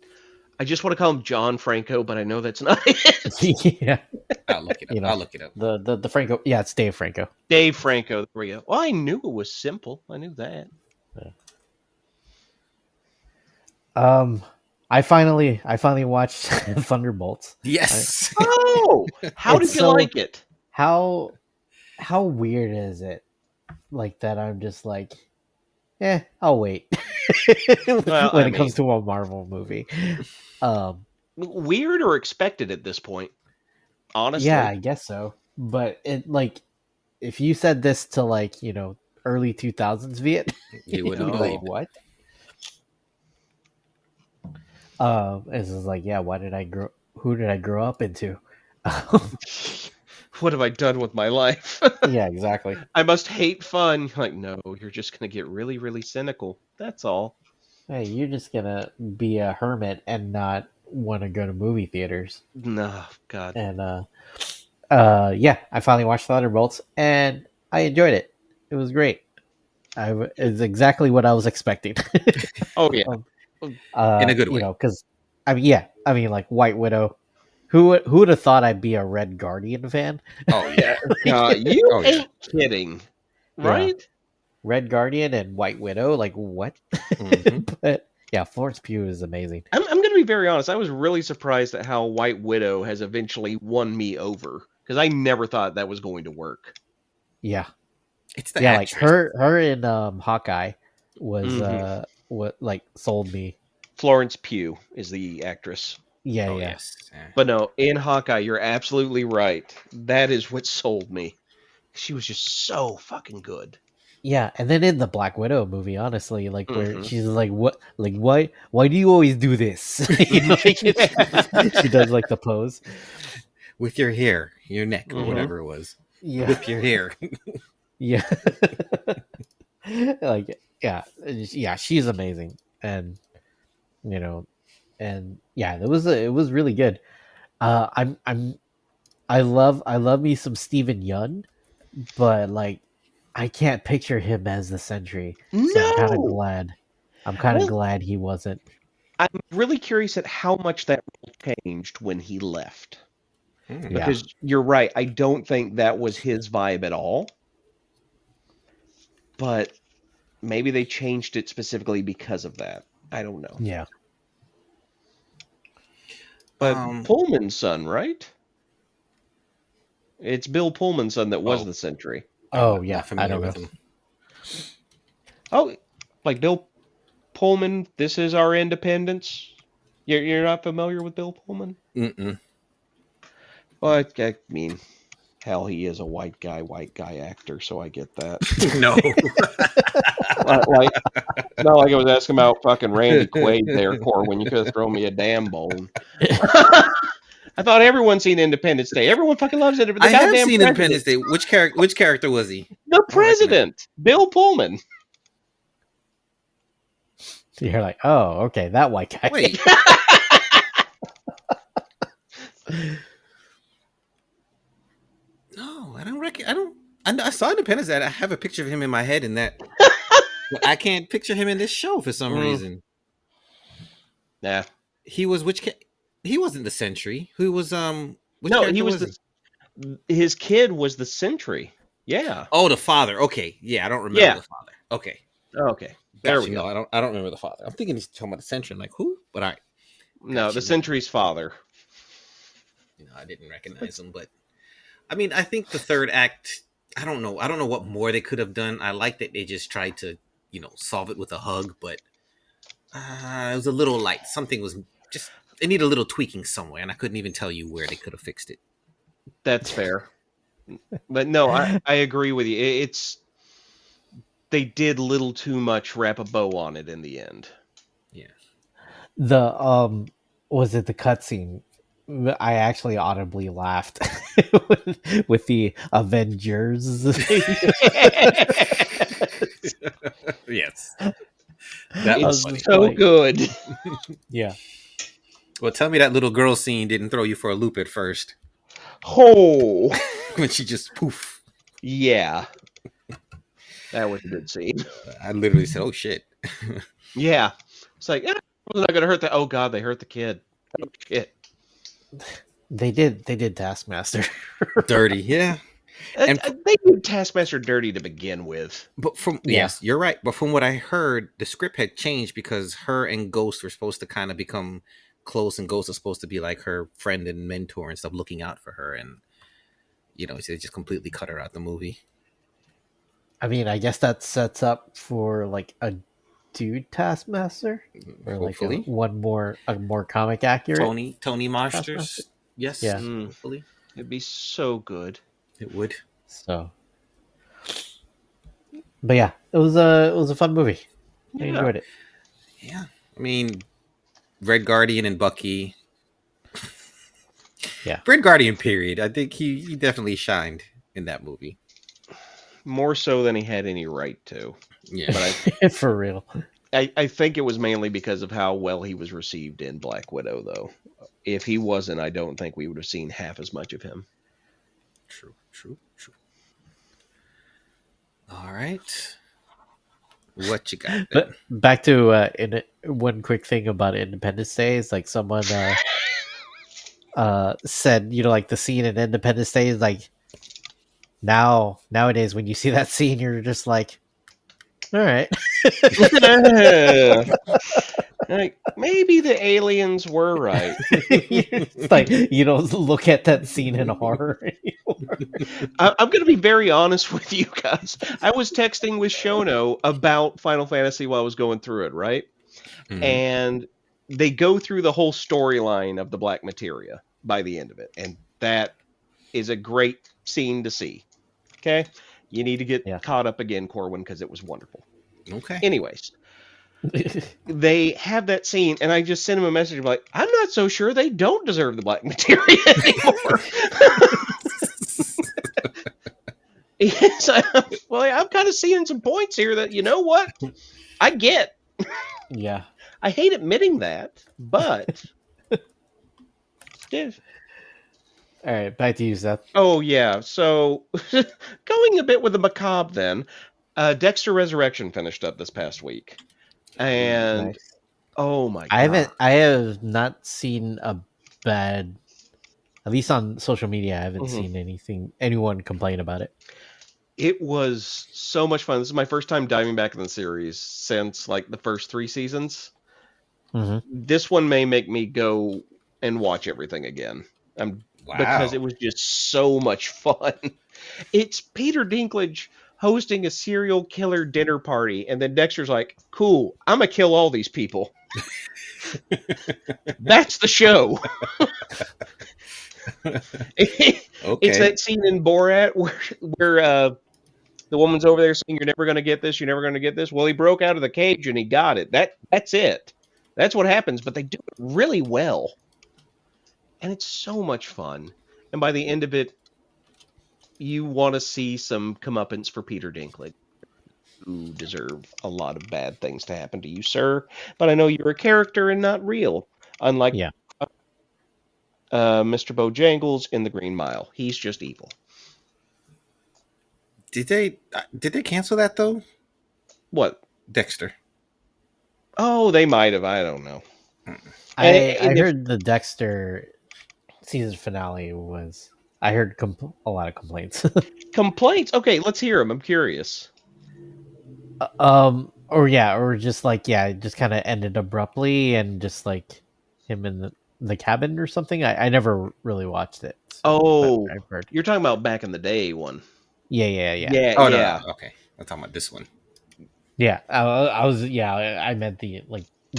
B: I just want to call him John Franco, but I know that's not it.
D: Yeah.
C: I'll look it up.
D: You know,
C: I'll look it up.
D: The Franco. Yeah, it's Dave Franco.
B: Dave Franco. There we go. Well, I knew it was simple. I knew that.
D: I finally watched Thunderbolts.
C: Yes.
B: Oh, how did
D: It's
B: you
D: so-
B: like it?
D: How weird is it? Like that, I'm just like, I'll wait. When it comes to a Marvel movie,
B: Weird or expected at this point? Honestly,
D: yeah, I guess so. But it like, if you said this to like early 2000s Viet,
C: You wouldn't
B: No.
C: believe it.
D: what? It's just like, why did I grow? Who did I grow up into?
B: What have I done with my life?
D: Yeah, exactly.
B: I must hate fun. Like, no, you're just gonna get really, really cynical. That's all.
D: Hey, you're just gonna be a hermit and not want to go to movie theaters.
B: No, God.
D: And I finally watched Thunderbolts and I enjoyed it. It was great. It's exactly what I was expecting.
B: Oh yeah.
C: In a good way.
D: Because I mean, like White Widow, who would have thought I'd be a Red Guardian fan?
C: Oh yeah.
B: You
C: Oh, yeah.
B: ain't kidding, right?
D: Red Guardian and White Widow, like what?
C: Mhm.
D: But yeah, Florence Pugh is amazing.
B: I'm going to be very honest. I was really surprised at how White Widow has eventually won me over because I never thought that was going to work.
D: Yeah,
C: It's the
D: yeah, like
C: actress.
D: her in Hawkeye was
B: Mhm.
D: what like sold me.
B: Florence Pugh is the actress.
D: Yeah,
C: Oh
D: yeah,
C: yes. Yeah.
B: But no, in Hawkeye, you're absolutely right. That is what sold me. She was just so fucking good.
D: yeah. And then in the Black Widow movie, honestly, like where
B: Mhm.
D: she's like, "What? Like why do you always do this?" Like she does like the pose.
C: With your hair, your neck, or
B: Mhm.
C: whatever it was.
D: Yeah,
C: Whip your hair.
D: yeah. Like yeah, she's amazing, and you know, and yeah, it was really good. I'm I love me some Steven Yeun, but like I can't picture him as the Sentry, so I'm kind of
B: No.
D: glad. I'm kind of
B: Well,
D: glad he wasn't.
B: I'm really curious at how much that role changed when he left.
C: Hmm.
D: Yeah,
B: Because you're right, I don't think that was his vibe at all. But maybe they changed it specifically because of that. I don't know.
D: yeah.
B: But
C: Um.
B: Pullman's son, right? It's Bill Pullman's son that was
C: Oh,
B: the Sentry.
C: I'm
D: Oh
C: not
D: yeah, I
C: familiar
D: don't know.
C: with him.
B: Oh, like Bill Pullman, this is our independence. You're not familiar with Bill Pullman?
C: Mm-mm.
B: Well, I mean, hell, he is a white guy actor, so I get that.
C: No.
B: Like, it's not like I was asking about fucking Randy Quaid there, Core, when you could have thrown me a damn bone. I thought everyone seen Independence Day. Everyone fucking loves it. The
C: I have
B: goddamn
C: seen
B: president.
C: Independence Day. Which character was he?
B: The
C: I don't recognize him.
B: president, Bill Pullman.
D: You're like, oh, okay, that white guy.
C: Wait. No, I don't reckon. I saw Independence Day. I have a picture of him in my head, and that. But I can't picture him in this show for some reason.
B: Nah.
C: He was he wasn't the Sentry. Who was which
B: No,
C: character
B: he was his kid was the Sentry. Yeah.
C: Oh, the father. Okay, yeah, I don't remember
B: Yeah.
C: the father. Okay,
B: Okay. There
C: gotcha.
B: we go.
C: No, I don't remember the father. I'm thinking he's talking about the Sentry. I'm like, who? But
B: No,
C: gotcha.
B: the Sentry's father.
C: I didn't recognize him. But I mean, I think the third act. I don't know. I don't know what more they could have done. I like that they just tried to, solve it with a hug, but it was a little light. Something was just. It needed a little tweaking somewhere, and I couldn't even tell you where they could have fixed it.
B: That's fair. But no, I agree with you. It's they did little too much wrap a bow on it in the end.
C: Yeah.
D: The was it the cutscene? I actually audibly laughed with the Avengers.
C: Yes.
B: That
C: was
B: was
C: funny.
B: so
D: Like-
B: good.
D: Yeah.
C: Well, tell me that little girl scene didn't throw you for a loop at first
B: Oh,
C: when she just poof.
B: yeah. That was a good scene.
C: I literally said, "Oh shit."
B: Yeah. It's like, was not gonna hurt the. Oh god, they hurt the kid. Oh shit.
D: They did Taskmaster.
C: Dirty, yeah. And
B: They did Taskmaster dirty to begin with.
C: But
D: Yeah.
C: yes, you're right. But from what I heard, the script had changed because her and Ghost were supposed to kind of become close, and Ghost is supposed to be like her friend and mentor and stuff, looking out for her. And they just completely cut her out the movie.
D: I mean, I guess that sets up for like a dude Taskmaster, or like
C: Hopefully,
D: a more comic accurate.
C: Tony Masters.
D: Taskmaster?
C: Yes,
D: Yeah.
C: hopefully
B: It'd be so good.
C: it would.
D: So, but yeah, it was a fun movie. I
B: Yeah.
D: enjoyed it.
C: Yeah, I mean, Red Guardian and Bucky.
D: Yeah.
C: Red Guardian. Period. I think he definitely shined in that movie.
B: More so than he had any right to.
C: Yeah,
B: But
D: For real.
B: I think it was mainly because of how well he was received in Black Widow, though. If he wasn't, I don't think we would have seen half as much of him.
C: True. All right. What you got?
D: But back to one quick thing about Independence Day is like someone said, like the scene in Independence Day is like nowadays when you see that scene, you're just like, all right.
B: Like, maybe the aliens were right.
D: It's like you don't look at that scene in horror anymore.
B: I'm going to be very honest with you guys. I was texting with Shono about Final Fantasy while I was going through it, right? And they go through the whole storyline of the Black Materia by the end of it. And that is a great scene to see. Okay? You need to get
D: Yeah.
B: caught up again, Corwin, because it was wonderful.
C: Okay.
B: Anyways, they have that scene, and I just sent him a message like, I'm not so sure they don't deserve the Black Materia anymore. Yes, well, I'm kind of seeing some points here that, you know what? I get.
D: Yeah.
B: I hate admitting that, but still.
D: All right, back to you, Seth.
B: Oh, yeah. So, going a bit with the macabre then, Dexter Resurrection finished up this past week. And,
D: Nice.
B: oh my God.
D: I have not seen a bad, at least on social media, I haven't seen anyone complain about it.
B: It was so much fun. This is my first time diving back in the series since like the first 3 seasons. This one may make me go and watch everything again. Because it was just so much fun. It's Peter Dinklage hosting a serial killer dinner party, and then Dexter's like, cool, I'm going to kill all these people. That's the show. It's that scene in Borat where the woman's over there saying, you're never going to get this, you're never going to get this. Well, he broke out of the cage and he got it. That's it. That's what happens, but they do it really well. And it's so much fun. And by the end of it, you want to see some comeuppance for Peter Dinklage, who deserve a lot of bad things to happen to you, sir. But I know you're a character and not real. Unlike Mr. Bojangles in The Green Mile. He's just evil.
C: Did they cancel that though?
B: What?
C: Dexter.
B: Oh, they might have. I don't know.
D: I heard the Dexter season finale was. I heard a lot of complaints.
B: Complaints? Okay, let's hear them. I'm curious.
D: Or just like it just kind of ended abruptly, and just like him in the cabin or something. I never really watched it.
B: So,
D: I've heard.
B: You're talking about back in the day one.
D: Yeah.
C: Oh, no. Okay, I'm talking about this one.
D: Yeah, I was. Yeah, I meant the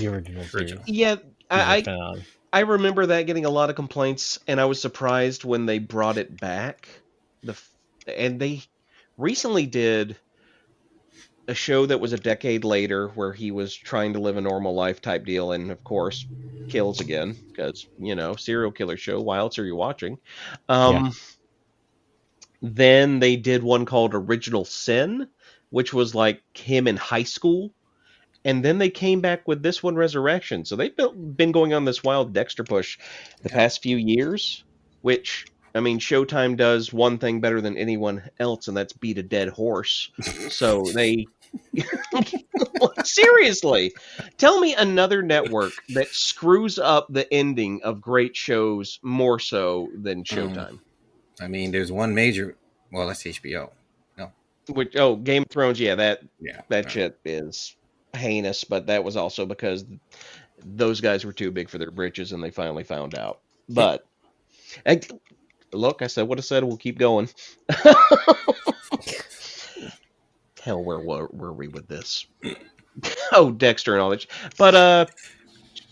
D: original series.
B: Yeah, I remember that getting a lot of complaints, and I was surprised when they brought it back. And they recently did a show that was a decade later where he was trying to live a normal life type deal, and of course kills again because serial killer show. Why else are you watching? Then they did one called Original Sin, which was like him in high school. And then they came back with this one, Resurrection. So they've been going on this wild Dexter push the past few years, which, I mean, Showtime does one thing better than anyone else, and that's beat a dead horse. So they... Seriously, tell me another network that screws up the ending of great shows more so than Showtime.
C: I mean, there's one major... Well, that's HBO. No.
B: Game of Thrones, that shit is... heinous, but that was also because those guys were too big for their britches and they finally found out. But look, I said what I said. We'll keep going. Hell, where were we with this? Oh, Dexter and all that. But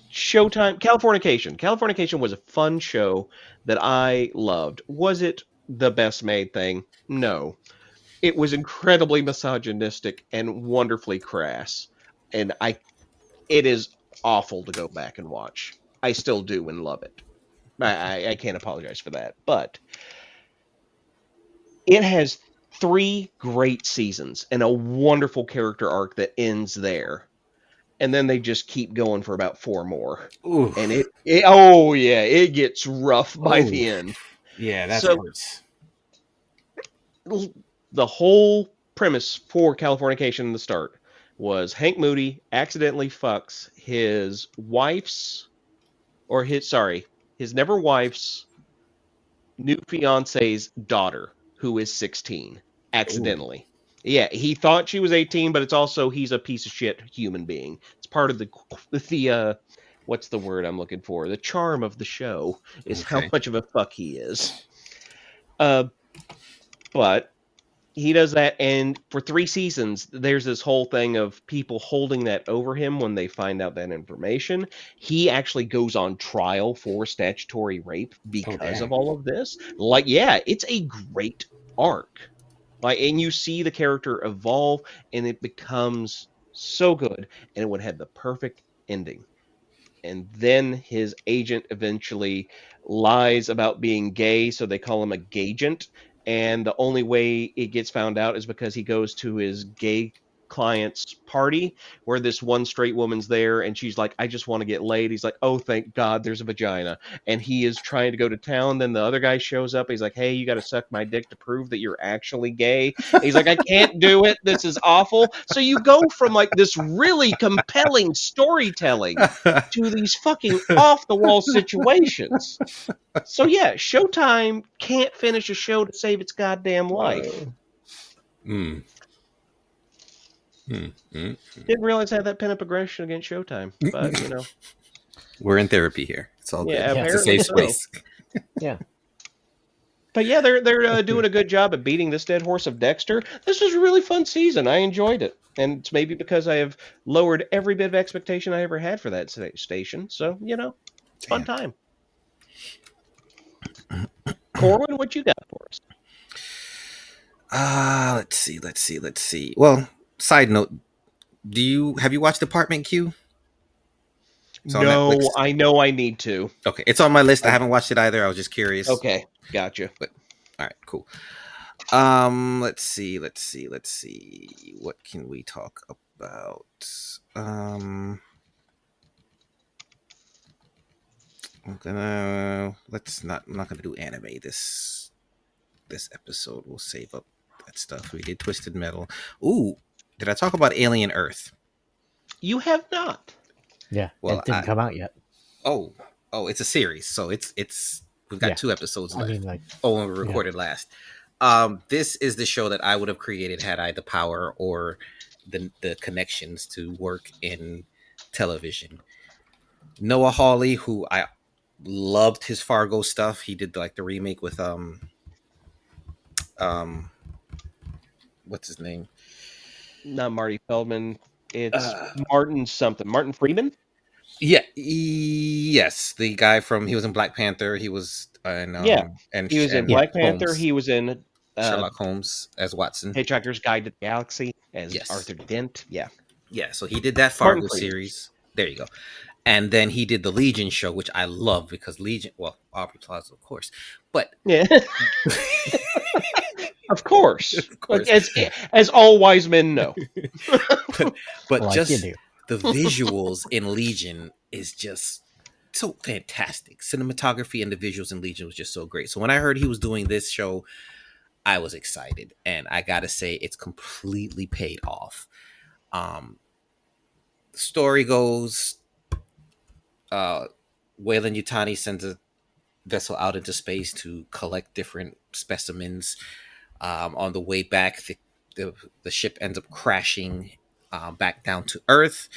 B: Showtime, Californication. Californication was a fun show that I loved. Was it the best made thing? No. It was incredibly misogynistic and wonderfully crass. And it is awful to go back and watch. I still do and love it. I can't apologize for that. But it has 3 great seasons and a wonderful character arc that ends there. And then they just keep going for about 4 more.
C: Oof.
B: And it gets rough by the end.
C: Yeah, that hurts.
B: The whole premise for Californication in the start was Hank Moody accidentally fucks his his never wife's new fiance's daughter, who is 16, accidentally. Yeah, he thought she was 18, but it's also he's a piece of shit human being. It's part of the what's the word I'm looking for? The charm of the show is how
C: Okay.
B: much of a fuck he is. Uh, but he does that, and for 3 seasons, there's this whole thing of people holding that over him when they find out that information. He actually goes on trial for statutory rape
C: Oh
B: because of
C: damn.
B: all of this. Like, yeah, it's a great arc. Like, and you see the character evolve, and it becomes so good, and it would have the perfect ending. And then his agent eventually lies about being gay, so they call him a gagent. And the only way it gets found out is because he goes to his gay client's party where this one straight woman's there and she's like, I just want to get laid. He's like, oh, thank God there's a vagina. And he is trying to go to town. Then the other guy shows up. He's like, hey, you got to suck my dick to prove that you're actually gay. And he's like, I can't do it. This is awful. So you go from like this really compelling storytelling to these fucking off the wall situations. So yeah, Showtime can't finish a show to save its goddamn life.
C: Mm. Mm. Mm.
B: Didn't realize I had that pent up aggression against Showtime, but you know,
C: We're in therapy here. It's all good.
B: yeah,
C: It's a
B: apparently
C: safe
B: so.
C: space.
D: Yeah.
B: But yeah, they're doing a good job at beating this dead horse of Dexter. This was a really fun season. I enjoyed it, and it's maybe because I have lowered every bit of expectation I ever had for that station. So you know, it's a fun time. Corwin, what you got for us?
C: Let's see. Well, side note, have you watched Department Q? It's on
B: No,
C: Netflix.
B: I know I need to.
C: Okay, it's on my list. I haven't watched it either. I was just curious.
B: Okay, gotcha.
C: But all right, cool. Let's see. What can we talk about? I'm not gonna do anime this episode. We'll save up that stuff. We did Twisted Metal. Ooh, did I talk about Alien Earth?
B: You have not.
D: Yeah.
C: Well,
D: it didn't come out yet.
C: Oh, it's a series, so it's we've got
D: Yeah.
C: 2 episodes left.
D: I mean, like,
C: when we recorded last. This is the show that I would have created had I the power or the connections to work in television. Noah Hawley, who I loved his Fargo stuff. He did like the remake with what's his name?
B: Not Marty Feldman. It's Martin something. Martin Freeman?
C: Yes, the guy he was in Black Panther. He was in and
B: he was in
C: and
B: Black Panther.
C: Holmes.
B: He was in
C: Sherlock Holmes as Watson.
B: Hitchhiker's Guide to the Galaxy as
C: Yes.
B: Arthur Dent. Yeah.
C: Yeah, so he did that Fargo series. There you go. And then he did the Legion show, which I love because Legion, well, Aubrey Plaza, of course. But
B: Yeah. Of course.
C: Of course.
B: As all wise men know.
C: but
D: like
C: just
D: you do.
C: the visuals in Legion is just so fantastic. Cinematography and the visuals in Legion was just so great. So when I heard he was doing this show, I was excited. And I gotta say, it's completely paid off. The story goes, Wayland Yutani sends a vessel out into space to collect different specimens. On the way back, the ship ends up crashing back down to Earth.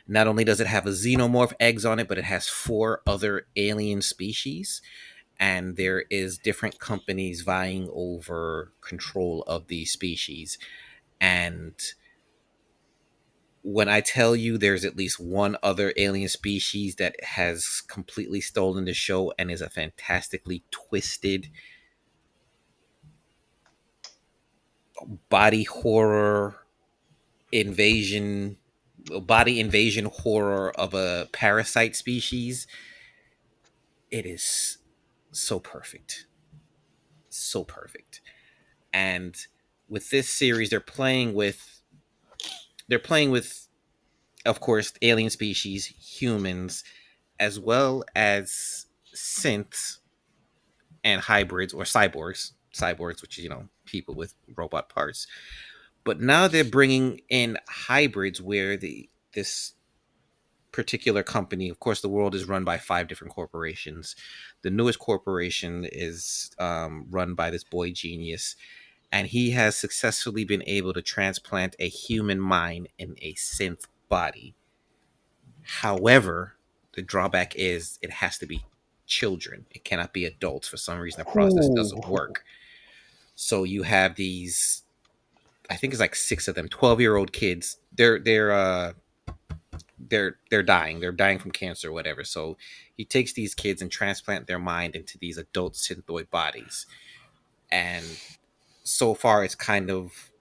C: Not only does it have a xenomorph eggs on it, but it has 4 other alien species. And there is different companies vying over control of these species. And when I tell you there's at least one other alien species that has completely stolen the show and is a fantastically twisted body invasion horror of a parasite species, it is so perfect. So perfect. And with this series, they're playing with, of course, alien species, humans, as well as synths and hybrids or cyborgs, which is, people with robot parts. But now they're bringing in hybrids where particular company, of course, the world is run by 5 different corporations. The newest corporation is run by this boy genius, and he has successfully been able to transplant a human mind in a synth body. However, the drawback is it has to be children. It cannot be adults. For some reason, the process doesn't
B: Ooh.
C: work. So you have these, I think it's like 6 of them, 12-year-old kids. They're dying. They're dying from cancer or whatever. So he takes these kids and transplant their mind into these adult synthoid bodies. And so far, it's kind of,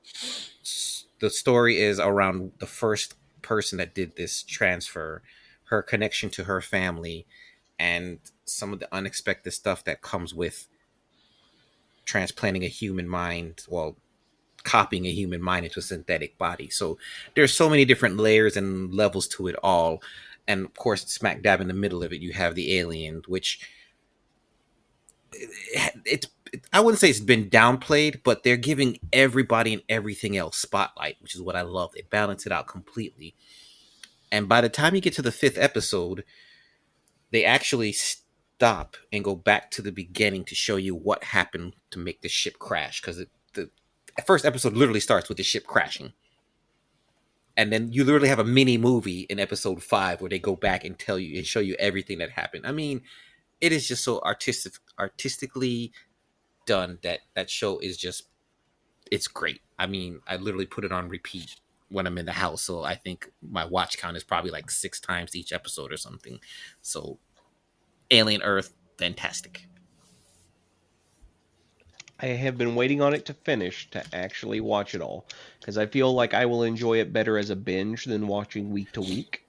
C: the story is around the first person that did this transfer, her connection to her family, and some of the unexpected stuff that comes with transplanting a human mind, well, copying a human mind into a synthetic body. So there's so many different layers and levels to it all. And of course, smack dab in the middle of it, you have the alien, which it's, I wouldn't say it's been downplayed, but they're giving everybody and everything else spotlight, which is what I love. They balance it out completely. And by the time you get to the 5th episode, they actually stop and go back to the beginning to show you what happened to make the ship crash. Because the first episode literally starts with the ship crashing. And then you literally have a mini movie in episode 5 where they go back and tell you and show you everything that happened. I mean, it is just so artistically done that show is just, it's great. I mean, I literally put it on repeat when I'm in the house, so I think my watch count is probably like 6 times each episode or something. So Alien Earth, fantastic.
B: I have been waiting on it to finish to actually watch it all because I feel like I will enjoy it better as a binge than watching week to week.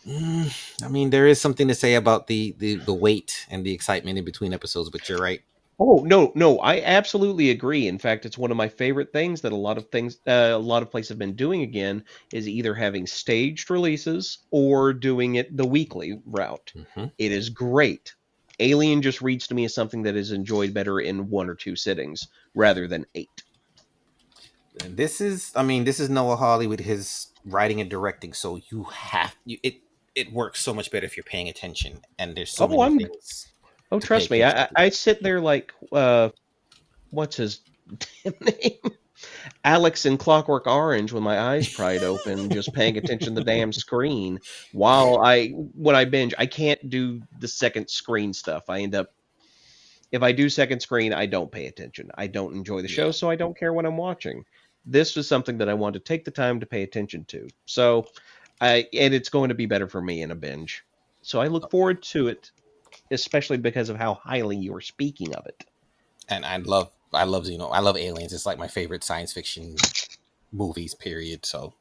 C: I mean, there is something to say about the wait and the excitement in between episodes, but you're right.
B: Oh no, I absolutely agree. In fact, it's one of my favorite things that a lot of places have been doing again is either having staged releases or doing it the weekly route.
C: Mm-hmm.
B: It is great. Alien just reads to me as something that is enjoyed better in 1 or 2 sittings rather than 8.
C: And this is Noah Hawley with his writing and directing, so it works so much better if you're paying attention, and there's so many things.
B: Oh, trust me, I sit there like, what's his damn name? Alex in Clockwork Orange with my eyes pried open, just paying attention to the damn screen. When I binge, I can't do the second screen stuff. If I do second screen, I don't pay attention. I don't enjoy the show, so I don't care what I'm watching. This was something that I want to take the time to pay attention to. So, and it's going to be better for me in a binge. So I look forward to it, especially because of how highly you're speaking of it.
C: And I love Aliens. It's like my favorite science fiction movies, period. So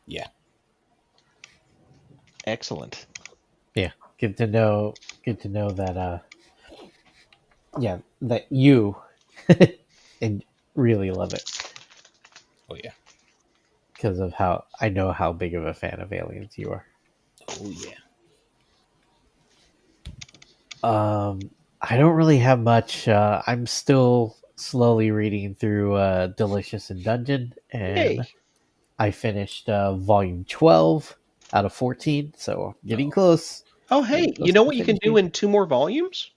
C: yeah.
B: Excellent.
D: Yeah. Good to know that that you and really love it.
C: Oh yeah.
D: Because of how I know how big of a fan of Aliens you are.
C: Oh yeah.
D: I don't really have much. I'm still slowly reading through Delicious in Dungeon, and I finished volume 12 out of 14, so getting close.
B: Oh, hey, you know what you can do in 2 more volumes?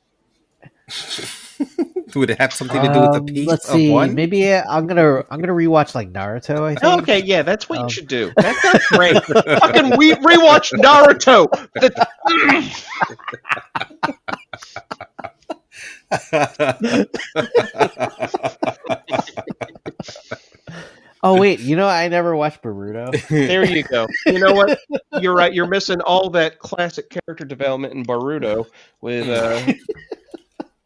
C: Would it have something to do with the piece
D: let's see.
C: of one?
D: Maybe I'm gonna rewatch like Naruto. I think.
B: Okay, yeah, that's what you should do. That sounds great. Fucking rewatch Naruto.
D: Oh wait, I never watched Boruto.
B: There you go. You know what? You're right. You're missing all that classic character development in Boruto with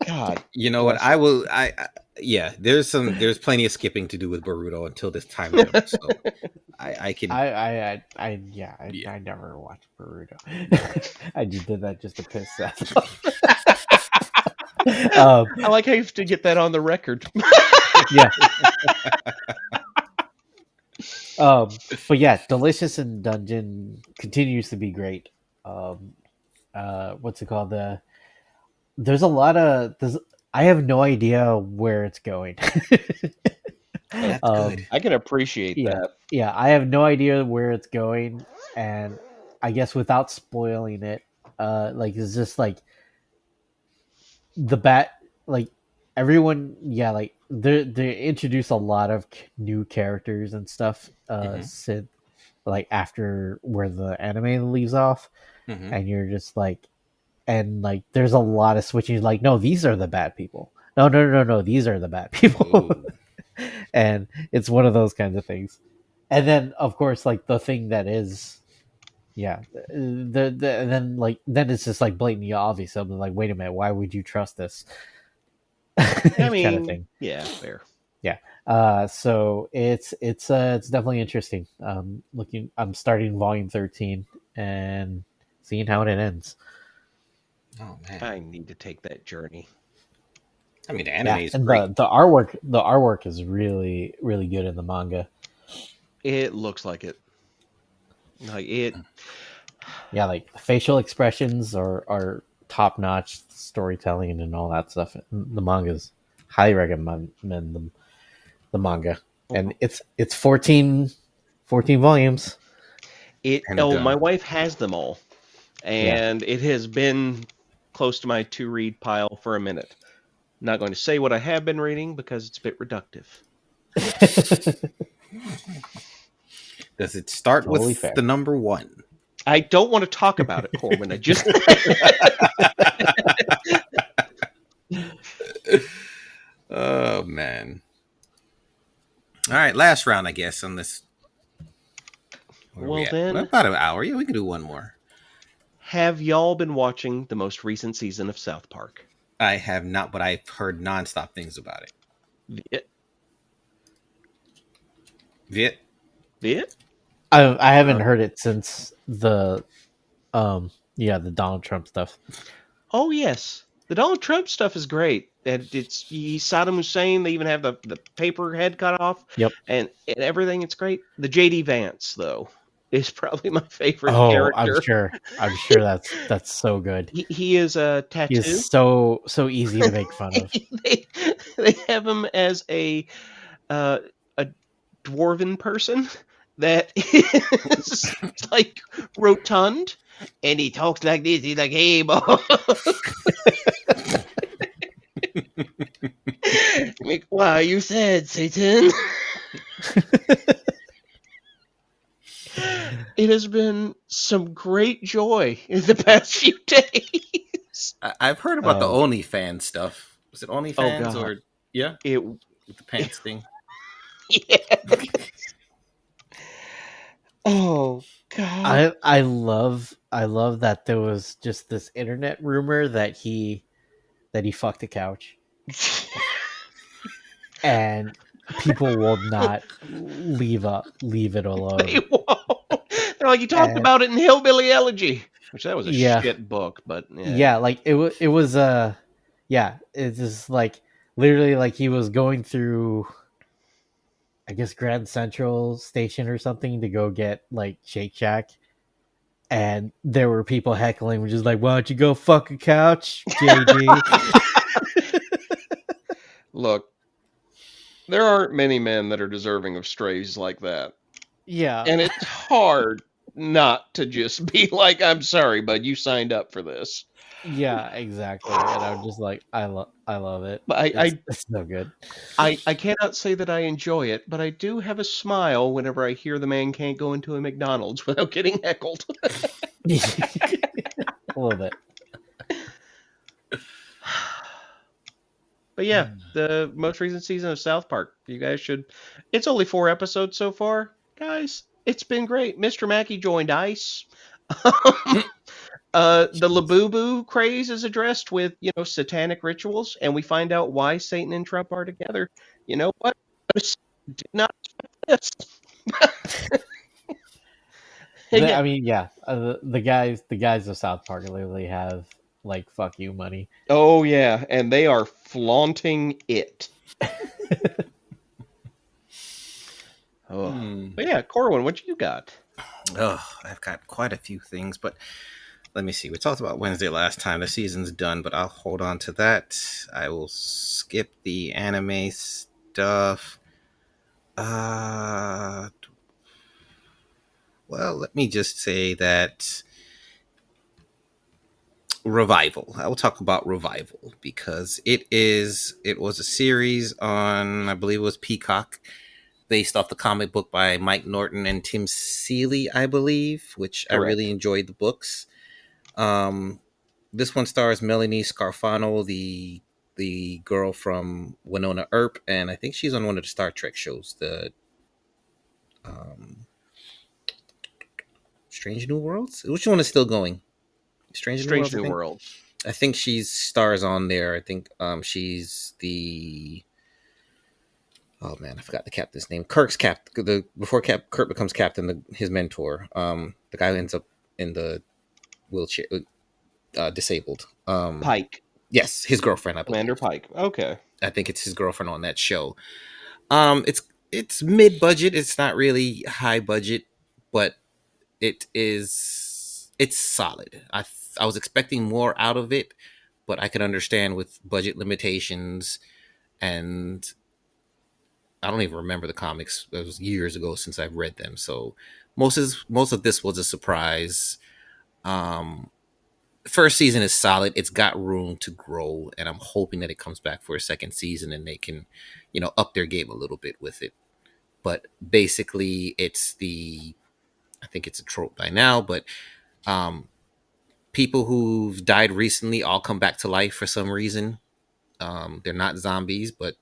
B: God.
C: You know what? There's plenty of skipping to do with Boruto until this time jump. So I can.
D: I never watched Boruto. I just did that just to piss that off.
B: I like how you have to get that on the record.
D: Yeah. But yeah, Delicious in Dungeon continues to be great. What's it called? There's a lot of I have no idea where it's going.
C: That's good.
B: I can appreciate that.
D: Yeah, I have no idea where it's going, and I guess without spoiling it, like it's just like the bat, like everyone, yeah, like they introduce a lot of new characters and stuff,
C: Mm-hmm.
D: since like after where the anime leaves off,
C: Mm-hmm.
D: and you're just like, and like there's a lot of switching. Like, no, these are the bad people. No, no, no, no, no, these are the bad people.
C: Ooh.
D: And it's one of those kinds of things. And then, of course, like the thing that is, yeah, and then like then it's just like blatantly obvious. I'm like, wait a minute, why would you trust this?
B: I
D: Kind of
B: mean,
D: thing.
B: yeah, fair.
D: Yeah. So it's definitely interesting. I'm starting volume 13 and seeing how it ends.
C: Oh man.
B: I need to take that journey.
C: I mean, the anime
D: Yeah,
C: is
D: and
C: great.
D: the artwork is really really good in the manga.
B: It looks like it. Like it.
D: Yeah, like facial expressions are top notch, storytelling and all that stuff. The mangas, highly recommend the manga, and it's 14 volumes.
C: And
B: Oh, my wife has them all,
D: Yeah.
B: and it has been close to my to read pile for a minute. Not going to say what I have been reading because it's a bit reductive.
C: does it start
D: Totally
C: with
D: fair.
C: the number 1?
B: I don't want to talk about it, Corwin. I just
C: Oh man. All right, last round, I guess, on this. Where are we
B: well
C: at?
B: then,
C: About an hour. Yeah, we can do one more.
B: have y'all been watching the most recent season of South Park?
C: I have not, but I've heard nonstop things about it.
B: Viet?
C: Viet?
B: Viet?
D: I haven't
B: Uh,
D: heard it since the the Donald Trump stuff.
B: oh yes, the Donald Trump stuff is great. And it's Saddam Hussein. They even have the paper head cut off,
D: Yep.
B: and everything. It's great. The JD Vance though is probably my favorite
D: Oh,
B: character.
D: I'm sure that's so good.
B: He is a
D: He is
B: tattoo.
D: so easy to make fun of.
B: they, they have him as uh, a dwarven person that is like rotund, and he talks like this. He's like, "Hey, boy." Like, why are you sad, Satan? It has been some great joy in the past few days.
C: I've heard about the
D: Um,
C: OnlyFans stuff. Was it
B: Oh
C: OnlyFans
B: God,
C: or yeah,
B: it
C: with the pants thing?
B: yeah. Oh God.
D: I love that there was just this internet rumor that he fucked a couch, and people will not leave it
B: They
D: alone.
B: won't. They're like, you talked
D: And
B: about it in Hillbilly Elegy, which that was a
D: yeah,
B: shit book, but yeah.
D: yeah, like it was yeah, it's just like literally like he was going through, I guess, Grand Central Station or something to go get like Shake Shack, and there were people heckling, which is like, why don't you go fuck a couch, JD?
B: Look, there aren't many men that are deserving of strays like that.
D: Yeah,
B: And it's hard not to just be like, I'm sorry, bud, you signed up for this.
D: yeah, exactly. And I'm just like, I love it.
B: But
D: It's so good.
B: I cannot say that I enjoy it, but I do have a smile whenever I hear the man can't go into a McDonald's without getting heckled.
D: A little bit.
B: But yeah, the most recent season of South Park. You guys should. It's only 4 episodes so far, guys. It's been great. Mr. Mackey joined ICE. The Labubu craze is addressed with satanic rituals, and we find out why Satan and Trump are together. You know what? Did not expect this.
D: I
B: Yeah.
D: mean, yeah, the guys of South Park literally have like fuck you money.
B: Oh yeah, and they are flaunting it. Oh, but yeah, Corwin, what you got?
C: Oh, I've got quite a few things, but let me see. We talked about Wednesday last time. The season's done, but I'll hold on to that. I will skip the anime stuff. Well, let me just say that Revival. I will talk about Revival because it was a series on, I believe it was Peacock, based off the comic book by Mike Norton and Tim Seeley, I believe, which I really
B: Correct.
C: enjoyed the books. Um, this one stars Melanie Scarfano, the girl from Winona Earp, and I think she's on one of the Star Trek shows, the um, Strange New Worlds. Which one is still going? Strange New
B: Strange
C: Worlds, I
B: New
C: think.
B: Worlds.
C: I think she's stars on there. I think she's the, oh man, I forgot the captain's name. Kirk's cap the before Kirk becomes captain, his mentor. The guy who ends up in the wheelchair, disabled.
B: Pike.
C: Yes, his girlfriend, I
B: Commander
C: believe.
B: Pike. Okay.
C: I think it's his girlfriend on that show. It's mid budget. It's not really high budget, but it's solid. I was expecting more out of it, but I could understand with budget limitations, and I don't even remember the comics. It was years ago since I've read them, so most of this was a surprise. Um, First season is solid. It's got room to grow, and I'm hoping that it comes back for a second season and they can, up their game a little bit with it. But basically, I think it's a trope by now, but um, people who've died recently all come back to life for some reason. They're not zombies, but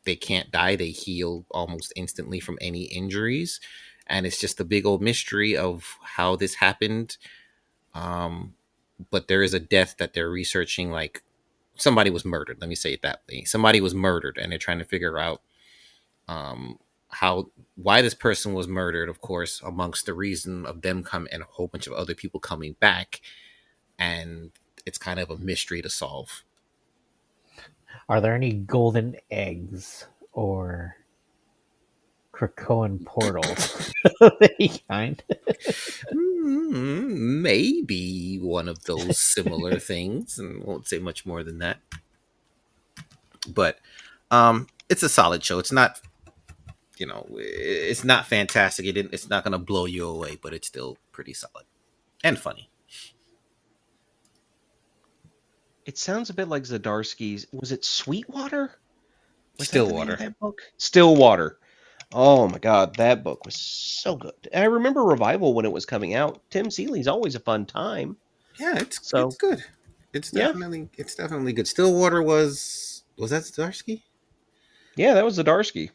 C: they can't die. They heal almost instantly from any injuries, and it's just a big old mystery of how this happened. Um, but there is a death that they're researching. Like, somebody was murdered. Let me say it that way. Somebody was murdered, and they're trying to figure out um, how why this person was murdered. Of course, amongst the reason of them come and a whole bunch of other people coming back, and it's kind of a mystery to solve.
D: Are there any golden eggs or Krakoan portals of any kind?
C: Maybe one of those similar things, and won't say much more than that. But it's a solid show. It's not, it's not fantastic. It's not going to blow you away, but it's still pretty solid and funny.
B: It sounds a bit like Zdarsky's. Was it Sweetwater? Was that the name of
C: Stillwater.
B: that book? Stillwater. Oh my God, that book was so good. I remember Revival when it was coming out. Tim Seeley's always a fun time.
C: Yeah, it's
B: So
C: good. It's
B: yeah,
C: definitely good. Stillwater was that Starsky?
B: yeah, that was Zdarsky.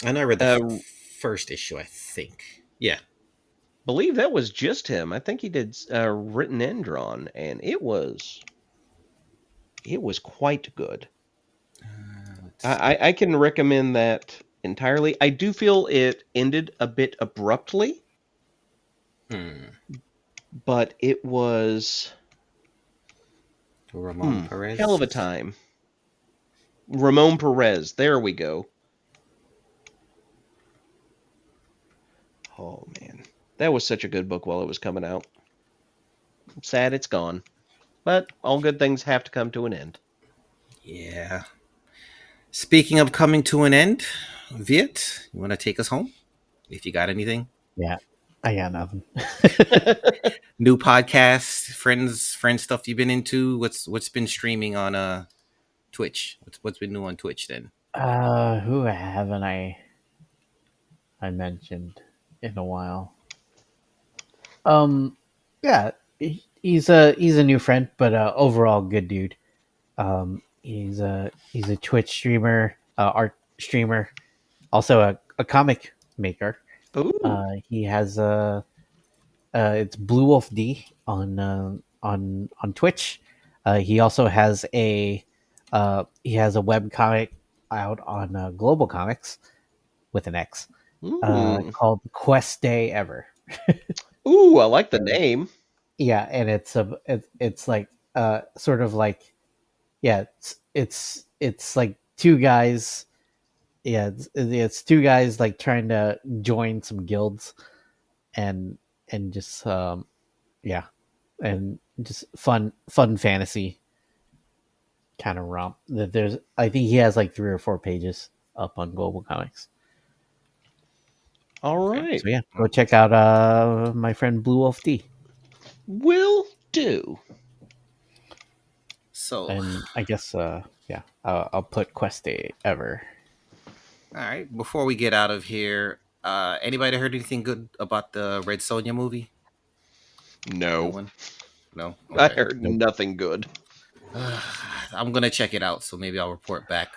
C: I know I read the
B: Uh,
C: first issue. I think. Yeah.
B: believe that was just him. I think he did written and drawn, and it was quite good.
C: Let's see.
B: I can recommend that entirely. I do feel it ended a bit abruptly,
C: Hmm.
B: but it was
C: Ramon
B: hell of
C: Perez.
B: a time. Ramon Perez. There we go. Oh man, that was such a good book while it was coming out. I'm sad it's gone, but all good things have to come to an end.
C: Yeah. Speaking of coming to an end, Viet, you want to take us home? If you got anything,
D: Yeah, I got nothing.
C: new podcasts, friends stuff you've been into. What's been streaming on Twitch? What's been new on Twitch then?
D: Who haven't I mentioned in a while? Um, yeah, he's a new friend, but overall good dude. He's a Twitch streamer, art streamer, also a comic maker.
B: Ooh.
D: He has it's Blue Wolf D on Twitch. He also has a web comic out on Global Comics with an X,
B: Mm.
D: called Quest Day Ever.
B: Ooh, I like the name.
D: Yeah, and it's like sort of like, yeah, it's like two guys. Yeah, it's two guys like trying to join some guilds, and just yeah, and just fun fantasy kind of romp. That there's, I think he has like 3 or 4 pages up on Global Comics.
B: All right.
D: So yeah, go check out my friend Blue Wolf D.
B: Will do.
C: So, all
D: And I guess yeah, I'll put Quest Day ever.
C: right. Before we get out of here, anybody heard anything good about the Red Sonja movie? No
B: No.
C: one. No.
B: I
C: Okay.
B: heard nothing good.
C: I'm gonna check it out. So maybe I'll report back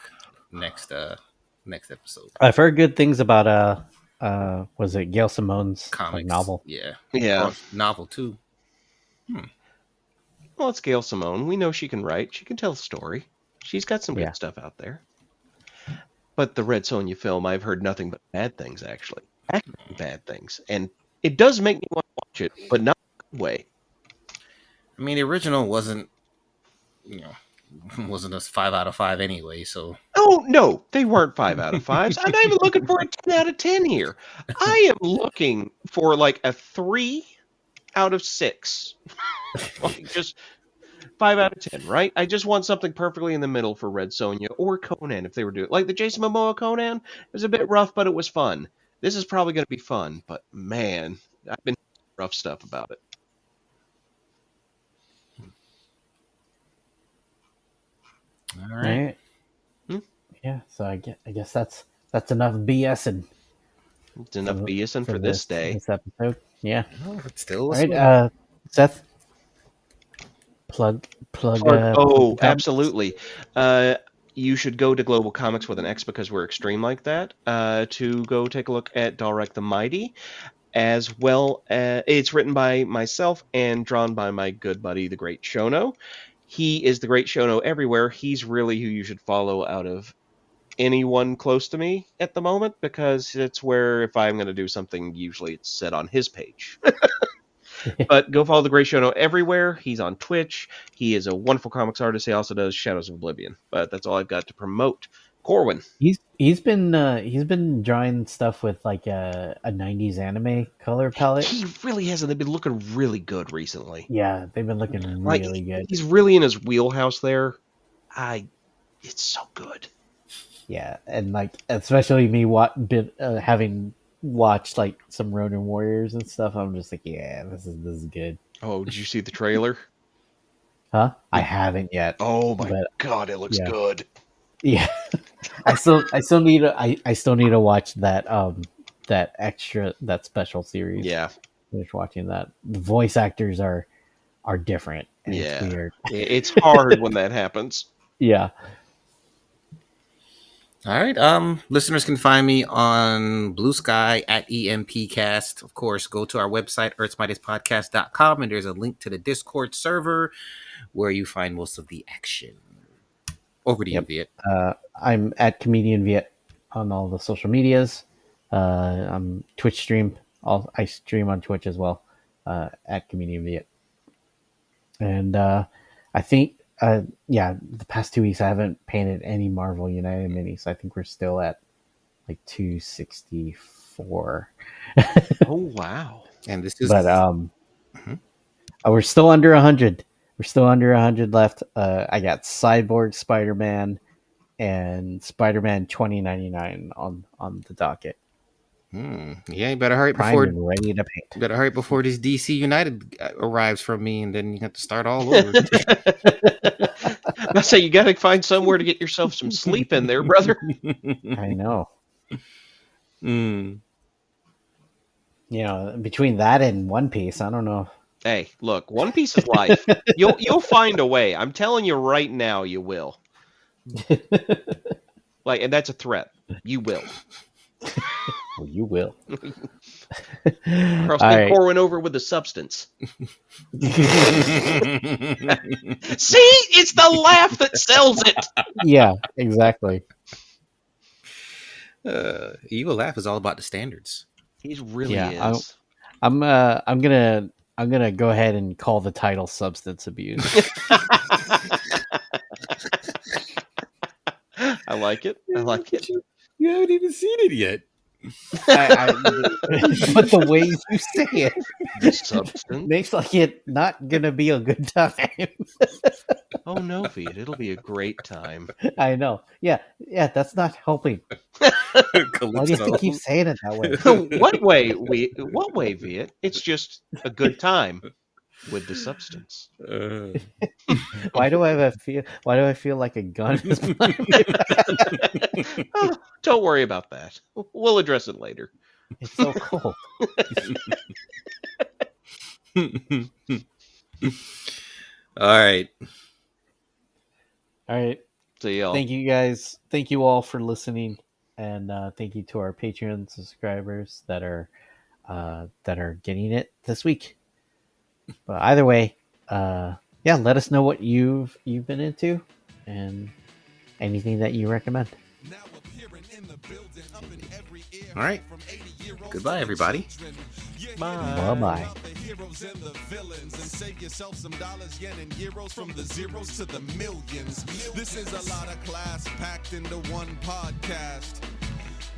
C: next episode.
D: I've heard good things about was it Gail Simone's like
C: Comics.
D: novel?
C: Yeah.
B: Yeah.
C: Or novel too.
B: Well, it's Gail Simone. We know she can write. She can tell a story. She's got some
D: Yeah.
B: good stuff out there. But the Red Sonja film, I've heard nothing but bad things, actually. Actually bad things. And it does make me want to watch it, but not in a good way.
C: I mean, the original wasn't a 5 out of 5 anyway. So
B: Oh, no, they weren't 5 out of 5s. I'm not even looking for a 10 out of 10 here. I am looking for like a 3 out of 6. Like just 5 out of 10, right? I just want something perfectly in the middle for Red Sonja or Conan if they were doing it. Like the Jason Momoa Conan, it was a bit rough, but it was fun. This is probably going to be fun, but man, I've been rough stuff about it.
C: all
D: All
C: right.
D: right. Yeah. So I guess that's enough BSing.
B: It's enough BSing for this day.
D: This episode. Yeah.
C: Oh, it's still
D: All
C: a
D: right.
C: swim.
D: Seth. Plug.
B: Oh, absolutely. You should go to Global Comics with an X because we're extreme like that to go take a look at Dalrek the Mighty, as well as it's written by myself and drawn by my good buddy, the Great Shono. He is the Great Shono everywhere. He's really who you should follow out of anyone close to me at the moment because it's where if I'm going to do something, usually it's set on his page. But go follow the Great Shono everywhere. He's on Twitch. He is a wonderful comics artist. He also does Shadows of Oblivion. But that's all I've got to promote. Corwin.
D: He's been drawing stuff with like a 90s anime color palette.
B: He really has, and they've been looking really good recently.
D: Yeah, they've been looking really good.
B: He's really in his wheelhouse there. It's so good.
D: Yeah, and like especially me having watched like some Ronin Warriors and stuff, I'm just like, yeah, this is good.
B: Oh, did you see the trailer?
D: Huh? I haven't yet.
B: Oh my god, it looks good.
D: Yeah, I still need to watch that that special series.
B: Yeah,
D: finish watching that. The voice actors are different. And it's weird.
B: It's hard when that happens.
D: Yeah.
C: All right. Listeners can find me on Blue Sky at EMPcast. Of course, go to our website, earthsmightestpodcast.com, and there's a link to the Discord server where you find most of the action. Over to you, Viet.
D: I'm at Comedian Viet on all the social medias. I'm Twitch stream. I stream on Twitch as well, at Comedian Viet. And I think the past 2 weeks I haven't painted any Marvel United minis. I think we're still at like 264.
B: Oh wow!
C: And this is,
D: we're still under 100. We're still under 100 left. I got Cyborg Spider-Man and Spider-Man 2099 on the docket.
C: Yeah, you better hurry
D: Primed and ready to paint.
C: Better hurry before this DC United arrives from me, and then you have to start all over.
B: I say you got to find somewhere to get yourself some sleep in there, brother.
D: I know.
C: Mm.
D: You know, between that and One Piece, I don't know.
B: Hey, look, One Piece is life. You'll find a way. I'm telling you right now, you will. And that's a threat. You will.
D: Well, you will.
B: Or else get Corwin over with the substance. See, it's the laugh that sells it.
D: Yeah, exactly.
C: Evil Laugh is all about the standards.
B: He really is.
D: I'm gonna go ahead and call the title substance abuse.
B: I like it.
C: You haven't even seen it yet.
D: But the way you say it
B: the substance
D: makes like it not gonna be a good time.
B: Oh no, Viet, it'll be a great time.
D: I know. Yeah, that's not helping. Why do you have
C: Calypso.
D: to keep saying it that way?
B: What way, Viet? It's just a good time with the substance.
D: Why do I feel like a gun is behind my back?
B: Oh, don't worry about that. We'll address it later.
D: It's so cold.
C: All right.
D: All right.
B: See y'all.
D: Thank you guys. Thank you all for listening, and thank you to our Patreon subscribers that are getting it this week. But either way, let us know what you've been into, and anything that you recommend.
C: All right. Goodbye, everybody.
B: Bye.
D: Bye.
A: Heroes and the villains, and save yourself some dollars, yen, and euros from the zeros to the millions. This is a lot of class packed into one podcast.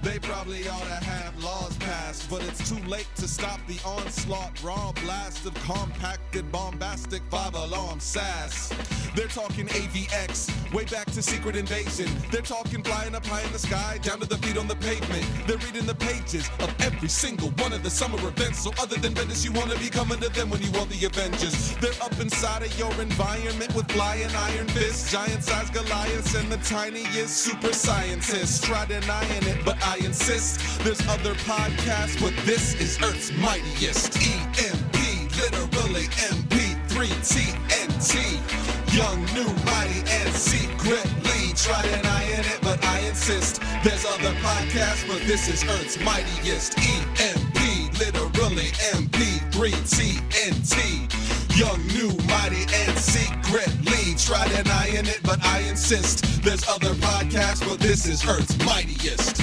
A: They probably ought to have laws passed, but it's too late to stop the onslaught. Raw blast of compacted, bombastic, five-alarm sass. They're talking AVX, way back to Secret Invasion. They're talking flying up high in the sky, down to the feet on the pavement. They're reading the pages of every single one of the summer events. So other than Venice, you want to be coming to them when you want the Avengers. They're up inside of your environment with flying iron fists, giant-sized Goliaths, and the tiniest super scientists. Try denying it, but I insist. There's other podcasts, but this is Earth's mightiest. EMP, literally MP3 TNT. Young, new, mighty, and secretly. Try denying it, but I insist. There's other podcasts, but this is Earth's mightiest. EMP, literally MP3 TNT. Young, new, mighty, and secretly. Try denying it, but I insist. There's other podcasts, but this is Earth's mightiest.